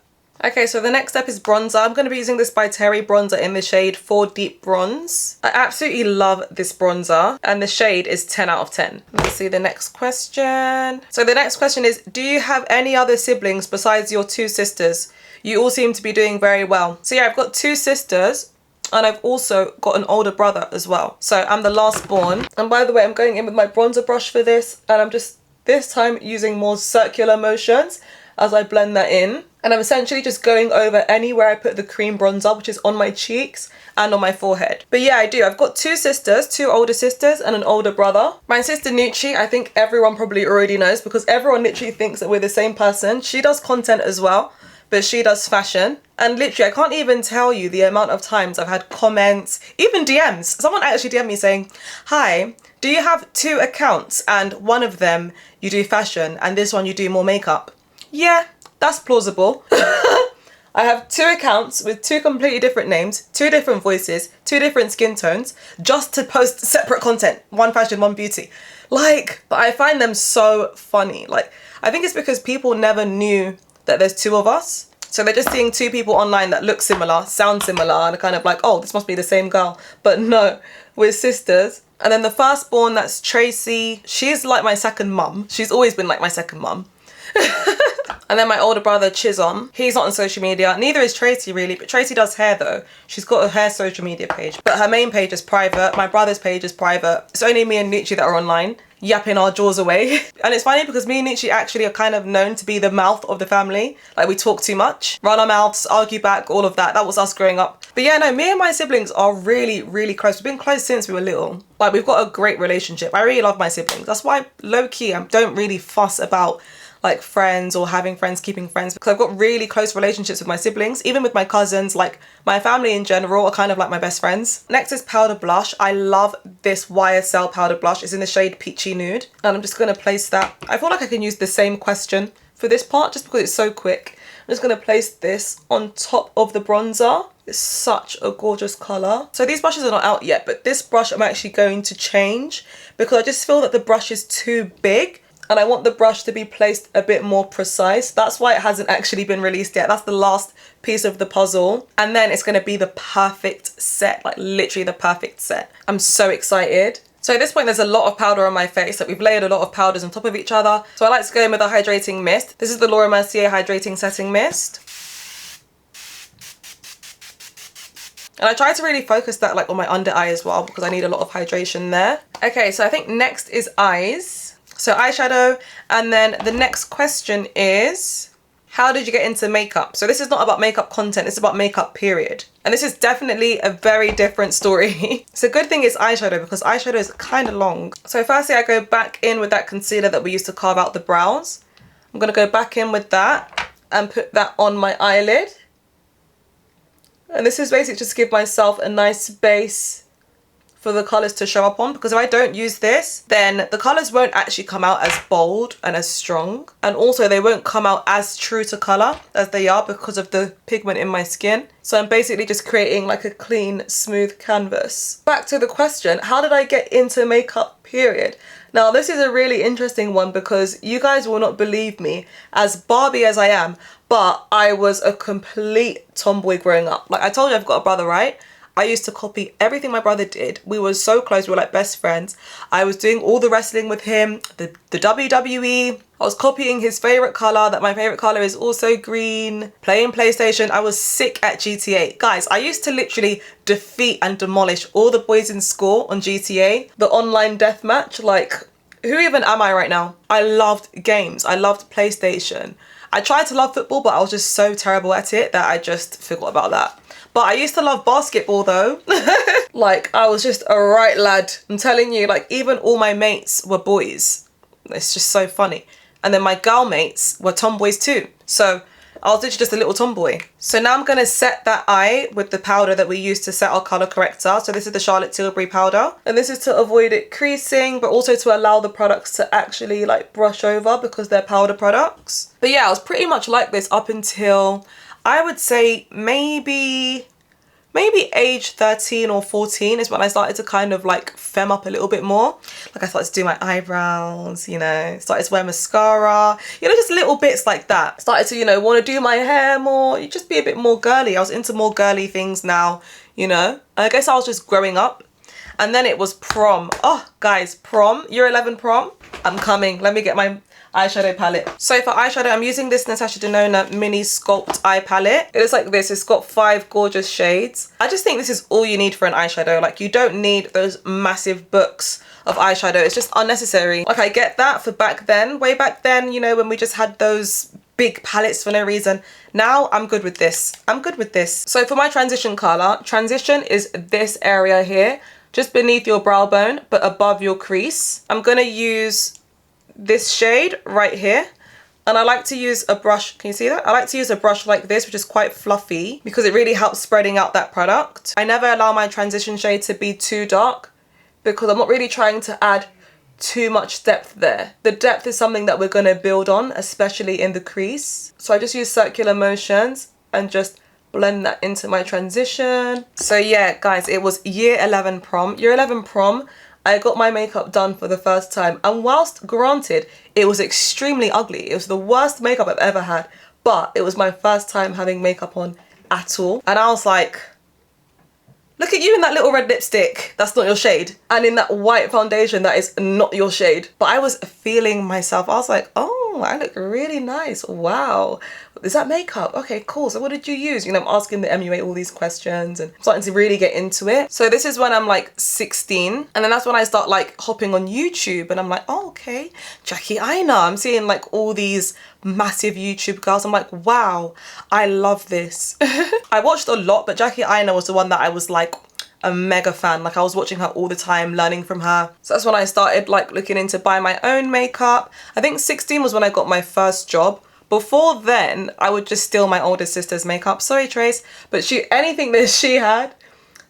Okay, so the next step is bronzer. I'm going to be using this by Terry bronzer in the shade 4 Deep Bronze. I absolutely love this bronzer and the shade is 10 out of 10. Let's see the next question. So the next question is, do you have any other siblings besides your 2 sisters? You all seem to be doing very well. So yeah, I've got 2 sisters and I've also got an older brother as well. So I'm the last born. And by the way, I'm going in with my bronzer brush for this and I'm just this time using more circular motions as I blend that in. And I'm essentially just going over anywhere I put the cream bronzer, which is on my cheeks and on my forehead. But yeah, I do. I've got 2 sisters, 2 older sisters and an older brother. My sister Nucci, I think everyone probably already knows because everyone literally thinks that we're the same person. She does content as well, but she does fashion. And literally, I can't even tell you the amount of times I've had comments, even DMs. Someone actually DM'd me saying, hi, do you have 2 accounts and one of them you do fashion and this one you do more makeup? Yeah, that's plausible. I have 2 accounts with 2 completely different names, 2 different voices, 2 different skin tones, just to post separate content. One fashion, one beauty. Like, but I find them so funny. Like, I think it's because people never knew that there's 2 of us. So they're just seeing 2 people online that look similar, sound similar, and are kind of like, oh, this must be the same girl. But no, we're sisters. And then the firstborn, that's Tracy. She's like my second mum. She's always been like my second mum. And then my older brother, Chisom. He's not on social media. Neither is Tracy really, but Tracy does hair though. She's got a hair social media page. But her main page is private. My brother's page is private. It's only me and Nucci that are online, yapping our jaws away. And it's funny because me and Nucci actually are kind of known to be the mouth of the family. Like we talk too much, run our mouths, argue back, all of that. That was us growing up. But yeah, no, me and my siblings are really, really close. We've been close since we were little. Like we've got a great relationship. I really love my siblings. That's why low key, I don't really fuss about like friends or having friends, keeping friends, because I've got really close relationships with my siblings, even with my cousins. Like my family in general are kind of like my best friends. Next is powder blush. I love this YSL powder blush. It's in the shade Peachy Nude. And I'm just gonna place that. I feel like I can use the same question for this part just because it's so quick. I'm just gonna place this on top of the bronzer. It's such a gorgeous color. So these brushes are not out yet, but this brush I'm actually going to change because I just feel that the brush is too big. and I want the brush to be placed a bit more precise. That's why it hasn't actually been released yet. That's the last piece of the puzzle. And then it's going to be the perfect set, like literally the perfect set. I'm so excited. So at this point, there's a lot of powder on my face. Like we've layered a lot of powders on top of each other. So I like to go in with a hydrating mist. This is the Laura Mercier Hydrating Setting Mist. And I try to really focus that like on my under eye as well, because I need a lot of hydration there. Okay, so I think next is eyes. So eyeshadow, and then the next question is, how did you get into makeup? So this is not about makeup content, it's about makeup period. And this is definitely a very different story. So good thing is eyeshadow, because eyeshadow is kind of long. So firstly, I go back in with that concealer that we used to carve out the brows. I'm gonna go back in with that and put that on my eyelid. And this is basically just to give myself a nice base for the colours to show up on, because if I don't use this, then the colours won't actually come out as bold and as strong, and also they won't come out as true to colour as they are because of the pigment in my skin. So I'm basically just creating like a clean, smooth canvas. Back to the question, how did I get into makeup period? Now this is a really interesting one, because you guys will not believe me, as Barbie as I am, but I was a complete tomboy growing up. Like I told you, I've got a brother, right? I used to copy everything my brother did. We were so close, we were like best friends. I was doing all the wrestling with him, the WWE. I was copying his favourite colour, that my favourite colour is also green. Playing PlayStation, I was sick at GTA. Guys, I used to literally defeat and demolish all the boys in school on GTA. The online deathmatch, like, who even am I right now? I loved games, I loved PlayStation. I tried to love football, but I was just so terrible at it that I just forgot about that. But I used to love basketball though. Like I was just a right lad. I'm telling you, like even all my mates were boys. It's just so funny. And then my girl mates were tomboys too. So I was literally just a little tomboy. So now I'm gonna set that eye with the powder that we used to set our color corrector. So this is the Charlotte Tilbury powder. And this is to avoid it creasing, but also to allow the products to actually like brush over because they're powder products. But yeah, I was pretty much like this up until, I would say maybe age 13 or 14 is when I started to kind of like femme up a little bit more. Like I started to do my eyebrows, you know, started to wear mascara, you know, just little bits like that. Started to, you know, want to do my hair more, you just be a bit more girly. I was into more girly things now, you know. I guess I was just growing up. And then it was prom. Oh, guys, prom, year 11 prom. I'm coming. Let me get my eyeshadow palette. So for eyeshadow, I'm using this Natasha Denona mini sculpt eye palette. It is like this. It's got 5 gorgeous shades. I just think this is all you need for an eyeshadow. Like you don't need those massive books of eyeshadow. It's just unnecessary. Like I get that for back then, way back then, you know, when we just had those big palettes for no reason. Now I'm good with this. I'm good with this. So for my transition color, transition is this area here, just beneath your brow bone, but above your crease. I'm gonna use this shade right here, and I like to use a brush. Can you see that? I like to use a brush like this, which is quite fluffy, because it really helps spreading out that product. I never allow my transition shade to be too dark, because I'm not really trying to add too much depth there. The depth is something that we're going to build on, especially in the crease. So I just use circular motions and just blend that into my transition. So yeah, guys, it was year 11 prom. Year 11 prom, I got my makeup done for the first time, and whilst granted it was extremely ugly, it was the worst makeup I've ever had, but it was my first time having makeup on at all, and I was like, look at you in that little red lipstick, that's not your shade, and in that white foundation, that is not your shade. But I was feeling myself. I was like, oh, I look really nice, wow, is that makeup? Okay, cool, so what did you use? You know, I'm asking the MUA all these questions and starting to really get into it. So this is when I'm like 16, and then that's when I start like hopping on YouTube, and I'm like, oh, okay, Jackie Aina. I'm seeing like all these massive YouTube girls. I'm like, wow, I love this. I watched a lot, but Jackie Aina was the one that I was like a mega fan. Like I was watching her all the time, learning from her. So that's when I started like looking into buying my own makeup. I think 16 was when I got my first job. Before then, I would just steal my older sister's makeup. Sorry, Trace, but anything that she had,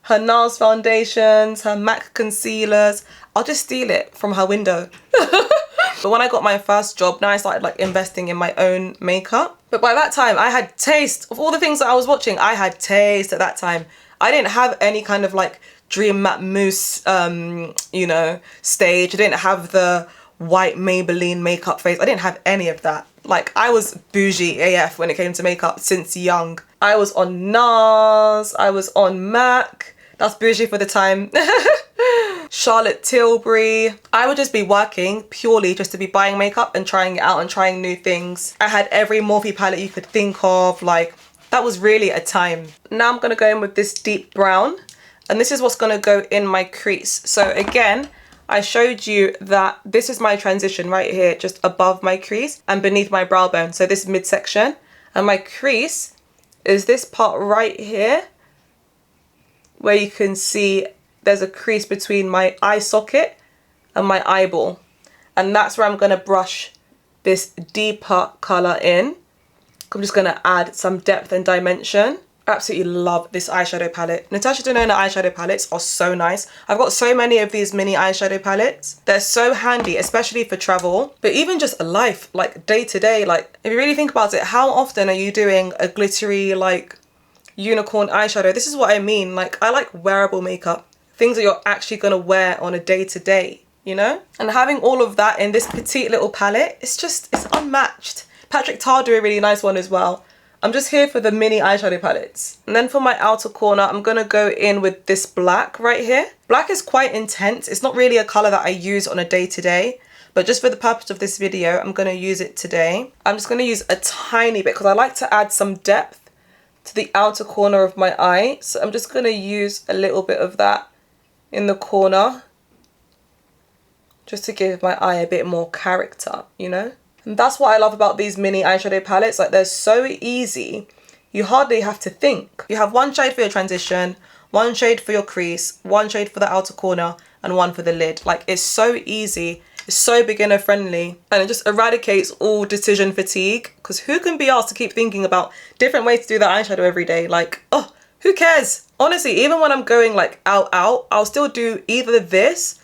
her Nars foundations, her MAC concealers, I'll just steal it from her window. But when I got my first job, now I started like investing in my own makeup. But by that time, I had taste of all the things that I was watching. I had taste at that time. I didn't have any kind of like Dream Matte Mousse, you know, stage. I didn't have the white Maybelline makeup face. I didn't have any of that. Like, I was bougie AF when it came to makeup since young. I was on Nars, I was on MAC. That's bougie for the time. Charlotte Tilbury. I would just be working purely just to be buying makeup and trying it out and trying new things. I had every Morphe palette you could think of. Like, that was really a time. Now I'm gonna go in with this deep brown, and this is what's gonna go in my crease. So again, I showed you that this is my transition right here, just above my crease and beneath my brow bone. So this midsection, and my crease is this part right here, where you can see there's a crease between my eye socket and my eyeball. And that's where I'm gonna brush this deeper color in. I'm just gonna add some depth and dimension. Absolutely love this eyeshadow palette. Natasha Denona eyeshadow palettes are so nice. I've got so many of these mini eyeshadow palettes. They're so handy, especially for travel, but even just life, like day to day. Like, if you really think about it, how often are you doing a glittery, like, unicorn eyeshadow? This is what I mean. Like, I like wearable makeup, things that you're actually gonna wear on a day to day, you know? And having all of that in this petite little palette, it's unmatched. Patrick Tar do a really nice one as well. I'm just here for the mini eyeshadow palettes. And then for my outer corner, I'm gonna go in with this black right here. Black is quite intense. It's not really a color that I use on a day to day, but just for the purpose of this video, I'm gonna use it today. I'm just gonna use a tiny bit because I like to add some depth to the outer corner of my eye. So I'm just gonna use a little bit of that in the corner, just to give my eye a bit more character, you know? And that's what I love about these mini eyeshadow palettes. Like, they're so easy. You hardly have to think. You have one shade for your transition, one shade for your crease, one shade for the outer corner, and one for the lid. Like, it's so easy. It's so beginner friendly, and it just eradicates all decision fatigue, because who can be asked to keep thinking about different ways to do that eyeshadow every day? Like, oh, who cares? Honestly, even when I'm going like out, I'll still do either this,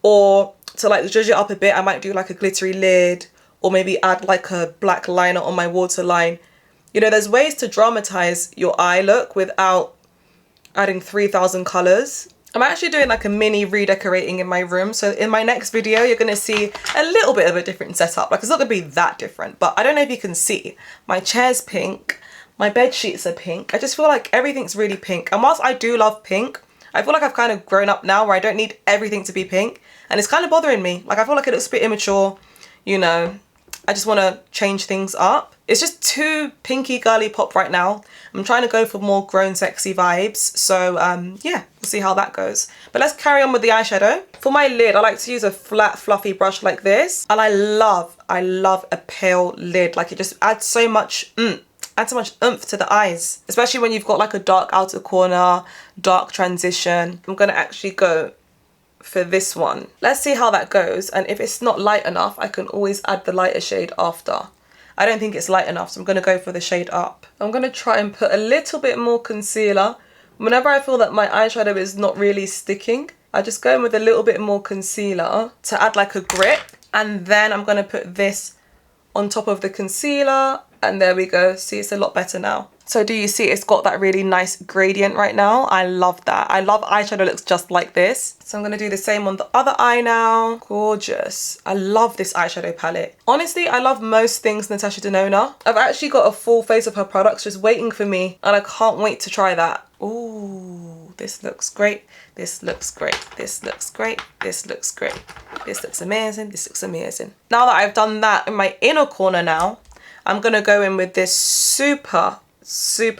or to like zhuzh it up a bit, I might do like a glittery lid, or maybe add like a black liner on my waterline. You know, there's ways to dramatize your eye look without adding 3,000 colors. I'm actually doing like a mini redecorating in my room. So in my next video, you're gonna see a little bit of a different setup. Like, it's not gonna be that different, but I don't know if you can see. My chair's pink, my bed sheets are pink. I just feel like everything's really pink. And whilst I do love pink, I feel like I've kind of grown up now where I don't need everything to be pink. And it's kind of bothering me. Like, I feel like it looks a bit immature, you know. I just want to change things up. It's just too pinky girly pop right now. I'm trying to go for more grown sexy vibes. So yeah, we'll see how that goes. But let's carry on with the eyeshadow. For my lid, I like to use a flat fluffy brush like this. And I love a pale lid. Like, it just adds so much oomph to the eyes. Especially when you've got like a dark outer corner, dark transition. I'm going to actually go for this one. Let's see how that goes, and if it's not light enough, I can always add the lighter shade after. I don't think it's light enough, so I'm going to go for the shade up. I'm going to try and put a little bit more concealer. Whenever I feel that my eyeshadow is not really sticking, I just go in with a little bit more concealer to add like a grip, and then I'm going to put this on top of the concealer, and there we go. See, it's a lot better now. So do you see it's got that really nice gradient right now? I love that. I love eyeshadow looks just like this. So I'm going to do the same on the other eye now. Gorgeous. I love this eyeshadow palette. Honestly, I love most things Natasha Denona. I've actually got a full face of her products just waiting for me, and I can't wait to try that. Ooh, this looks great. This looks great. This looks great. This looks great. This looks amazing. This looks amazing. Now that I've done that in my inner corner now, I'm going to go in with this super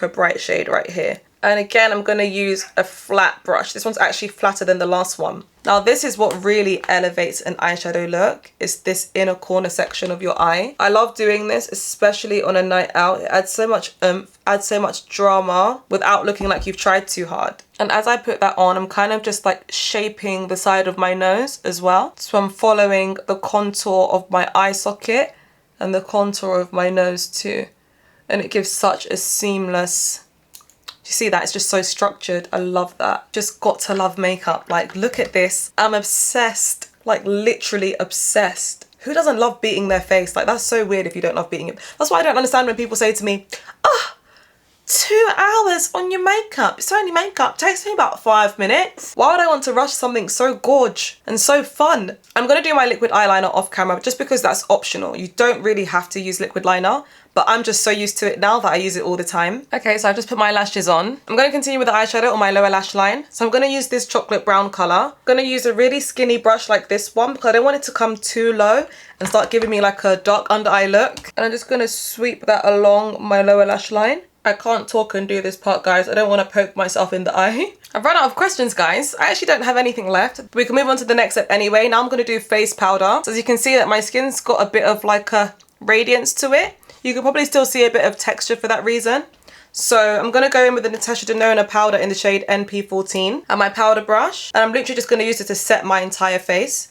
bright shade right here. And again, I'm going to use a flat brush. This one's actually flatter than the last one. Now, this is what really elevates an eyeshadow look, is this inner corner section of your eye. I love doing this, especially on a night out. It adds so much oomph, adds so much drama without looking like you've tried too hard. And as I put that on, I'm kind of just like shaping the side of my nose as well. So I'm following the contour of my eye socket and the contour of my nose too. And it gives such a seamless, you see that? It's just so structured. I love that. Just got to love makeup. Like, look at this. I'm obsessed, like literally obsessed. Who doesn't love beating their face? Like, that's so weird if you don't love beating it. That's why I don't understand when people say to me, oh, 2 hours on your makeup. It's only makeup. It takes me about 5 minutes. Why would I want to rush something so gorge and so fun? I'm going to do my liquid eyeliner off camera just because that's optional. You don't really have to use liquid liner, but I'm just so used to it now that I use it all the time. Okay, so I've just put my lashes on. I'm going to continue with the eyeshadow on my lower lash line. So I'm going to use this chocolate brown colour. I'm going to use a really skinny brush like this one because I don't want it to come too low and start giving me like a dark under eye look. And I'm just going to sweep that along my lower lash line. I can't talk and do this part, guys. I don't want to poke myself in the eye. I've run out of questions, guys. I actually don't have anything left. We can move on to the next step anyway. Now I'm going to do face powder. So as you can see that my skin's got a bit of like a radiance to it. You can probably still see a bit of texture for that reason. So I'm going to go in with the Natasha powder in the shade NP14 and my powder brush. And I'm literally just going to use it to set my entire face.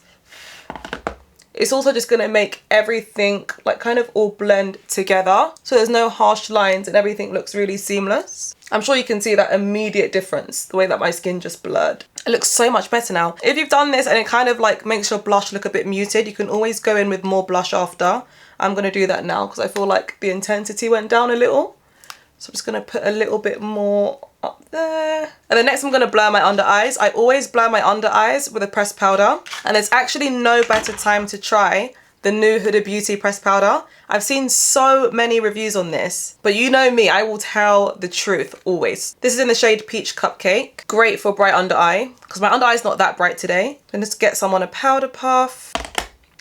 It's also just going to make everything like kind of all blend together. So there's no harsh lines and everything looks really seamless. I'm sure you can see that immediate difference, the way that my skin just blurred. It looks so much better now. If you've done this and it kind of like makes your blush look a bit muted, you can always go in with more blush after. I'm going to do that now because I feel like the intensity went down a little. So I'm just going to put a little bit more up there. And then next I'm going to blur my under eyes. I always blur my under eyes with a pressed powder. And there's actually no better time to try the new Huda Beauty pressed powder. I've seen so many reviews on this, but you know me, I will tell the truth always. This is in the shade Peach Cupcake. Great for bright under eye because my under eye is not that bright today. Then just get some on a powder puff.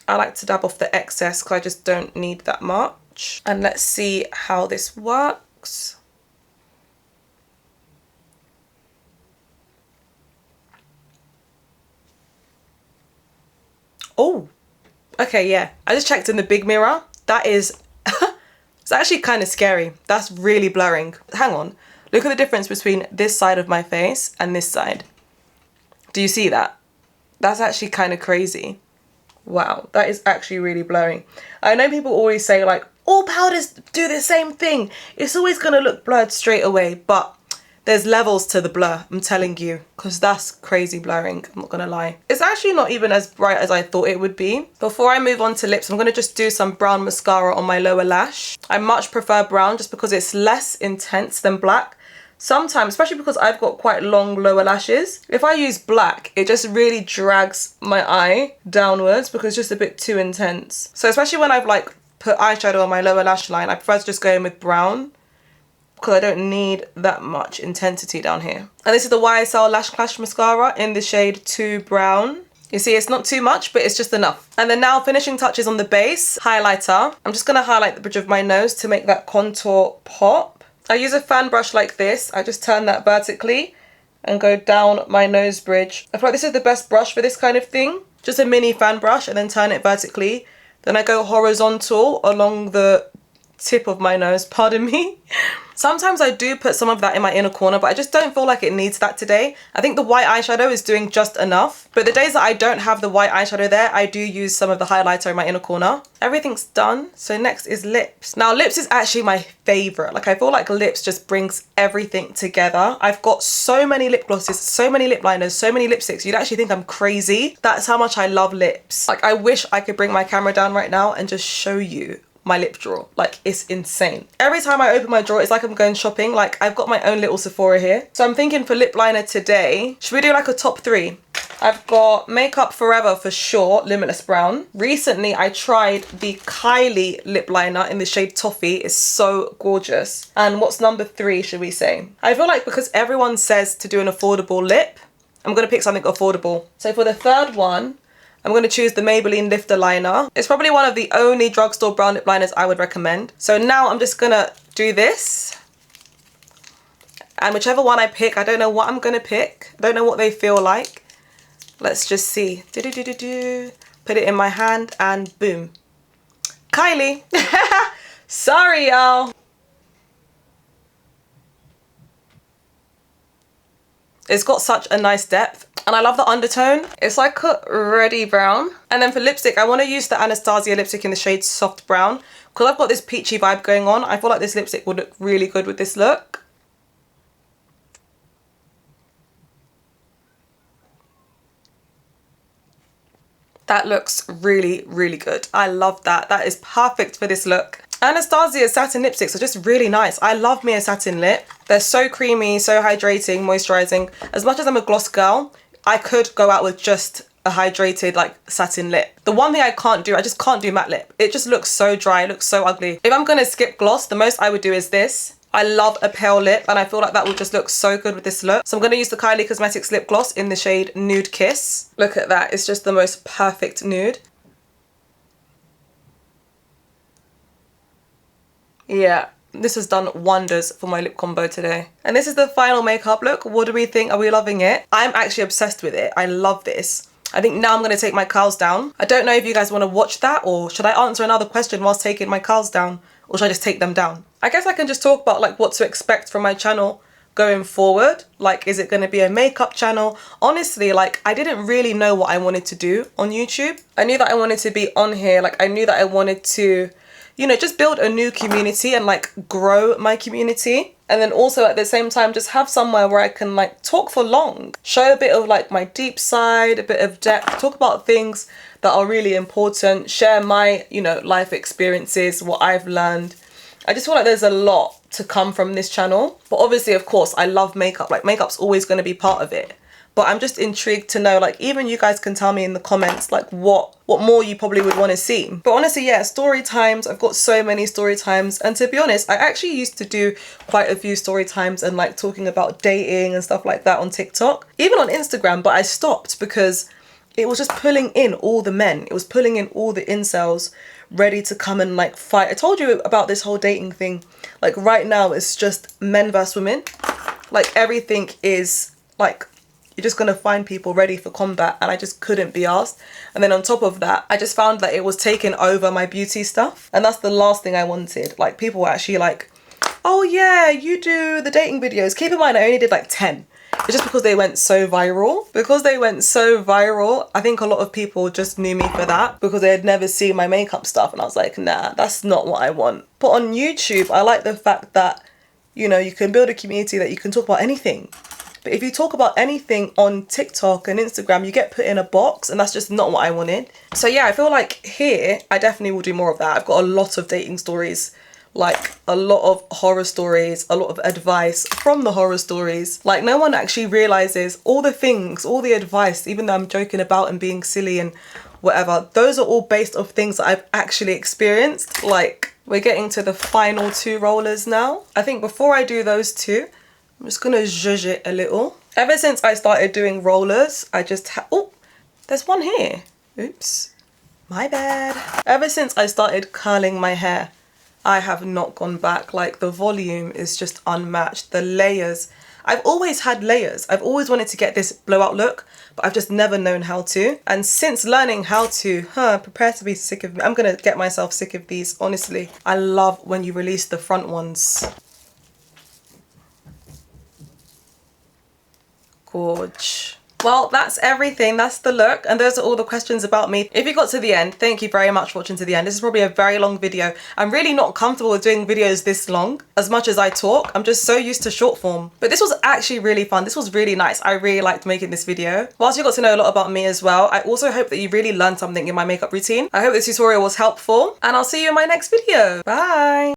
I like to dab off the excess because I just don't need that much. And let's see how this works. Oh, okay, yeah. I just checked in the big mirror. That is, it's actually kind of scary. That's really blurring. Hang on. Look at the difference between this side of my face and this side. Do you see that? That's actually kind of crazy. Wow, that is actually really blurring. I know people always say like, all powders do the same thing. It's always going to look blurred straight away, but there's levels to the blur, I'm telling you, because that's crazy blurring, I'm not going to lie. It's actually not even as bright as I thought it would be. Before I move on to lips, I'm going to just do some brown mascara on my lower lash. I much prefer brown just because it's less intense than black. Sometimes, especially because I've got quite long lower lashes, if I use black, it just really drags my eye downwards because it's just a bit too intense. So especially when I've like put eyeshadow on my lower lash line, I prefer to just go in with brown because I don't need that much intensity down here. And this is the YSL Lash Clash Mascara in the shade 2 Brown. You see, it's not too much, but it's just enough. And then now finishing touches on the base, highlighter. I'm just going to highlight the bridge of my nose to make that contour pop. I use a fan brush like this. I just turn that vertically and go down my nose bridge. I feel like this is the best brush for this kind of thing. Just a mini fan brush and then turn it vertically. Then I go horizontal along the tip of my nose, pardon me. Sometimes I do put some of that in my inner corner, but I just don't feel like it needs that today. I think the white eyeshadow is doing just enough. But the days that I don't have the white eyeshadow there, I do use some of the highlighter in my inner corner. Everything's done. So next is lips. Now lips is actually my favorite. Like I feel like lips just brings everything together. I've got so many lip glosses, so many lip liners, so many lipsticks. You'd actually think I'm crazy. That's how much I love lips. Like I wish I could bring my camera down right now and just show you my lip drawer. Like it's insane. Every time I open my drawer, it's like I'm going shopping. Like I've got my own little Sephora here. So I'm thinking for lip liner today, should we do like a top 3? I've got Makeup Forever for sure, Limitless Brown. Recently I tried the Kylie lip liner in the shade Toffee. It's so gorgeous. And what's number 3 should we say? I feel like because everyone says to do an affordable lip, I'm gonna pick something affordable. So for the third one, I'm going to choose the Maybelline Lifter Liner. It's probably one of the only drugstore brown lip liners I would recommend. So now I'm just going to do this. And whichever one I pick, I don't know what I'm going to pick. I don't know what they feel like. Let's just see. Put it in my hand and boom. Kylie. Sorry, y'all. It's got such a nice depth. And I love the undertone. It's like a reddy brown. And then for lipstick, I want to use the Anastasia lipstick in the shade Soft Brown. Because I've got this peachy vibe going on. I feel like this lipstick would look really good with this look. That looks really, really good. I love that. That is perfect for this look. Anastasia's satin lipsticks are just really nice. I love me a satin lip. They're so creamy, so hydrating, moisturizing. As much as I'm a gloss girl, I could go out with just a hydrated like satin lip. The one thing I can't do, I just can't do matte lip. It just looks so dry, it looks so ugly. If I'm gonna skip gloss, the most I would do is this. I love a pale lip and I feel like that will just look so good with this look. So I'm going to use the Kylie Cosmetics lip gloss in the shade Nude Kiss. Look at that, it's just the most perfect nude. Yeah, this has done wonders for my lip combo today. And this is the final makeup look. What do we think? Are we loving it? I'm actually obsessed with it. I love this. I think now I'm going to take my curls down. I don't know if you guys want to watch that, or should I answer another question whilst taking my curls down? Or should I just take them down? I guess I can just talk about like what to expect from my channel going forward. Like, is it going to be a makeup channel? Honestly, like, I didn't really know what I wanted to do on YouTube. I knew that I wanted to be on here. Like, I knew that I wanted to, you know, just build a new community and like grow my community. And then also at the same time, just have somewhere where I can like talk for long, show a bit of like my deep side, a bit of depth, talk about things that are really important, share my, you know, life experiences, what I've learned. I just feel like there's a lot to come from this channel. But obviously, of course, I love makeup. Like, makeup's always going to be part of it. But I'm just intrigued to know, like, even you guys can tell me in the comments, like, what more you probably would want to see. But honestly, yeah, story times. I've got so many story times. And to be honest, I actually used to do quite a few story times and like talking about dating and stuff like that on TikTok, even on Instagram. But I stopped because it was just pulling in all the men. It was pulling in all the incels ready to come and like fight. I told you about this whole dating thing. Like right now, it's just men versus women. Like everything is like, you're just gonna find people ready for combat, and I just couldn't be asked. And then on top of that, I just found that it was taking over my beauty stuff, and that's the last thing I wanted. Like, people were actually like, oh yeah, you do the dating videos. Keep in mind, I only did like 10. It's just because they went so viral. Because they went so viral, I think a lot of people just knew me for that because they had never seen my makeup stuff, and I was like, nah, that's not what I want. But on YouTube, I like the fact that, you know, you can build a community that you can talk about anything. But if you talk about anything on TikTok and Instagram, you get put in a box, and that's just not what I wanted. So yeah, I feel like here, I definitely will do more of that. I've got a lot of dating stories, like a lot of horror stories, a lot of advice from the horror stories. Like, no one actually realizes all the things, all the advice, even though I'm joking about and being silly and whatever, those are all based off things that I've actually experienced. Like, we're getting to the final 2 rollers now. I think before I do those 2, I'm just gonna zhuzh it a little. Ever since I started doing rollers, I just oh, there's one here. Oops, my bad. Ever since I started curling my hair, I have not gone back. Like, the volume is just unmatched. The layers, I've always had layers. I've always wanted to get this blowout look, but I've just never known how to. And since learning how to, prepare to be sick of me. I'm gonna get myself sick of these, honestly. I love when you release the front ones. Gorge. Well, that's everything. That's the look, and those are all the questions about me. If you got to the end, thank you very much for watching to the end. This is probably a very long video. I'm really not comfortable with doing videos this long as much as I talk. I'm just so used to short form. But this was actually really fun. This was really nice. I really liked making this video. Whilst you got to know a lot about me as well, I also hope that you really learned something in my makeup routine. I hope this tutorial was helpful, and I'll see you in my next video. Bye.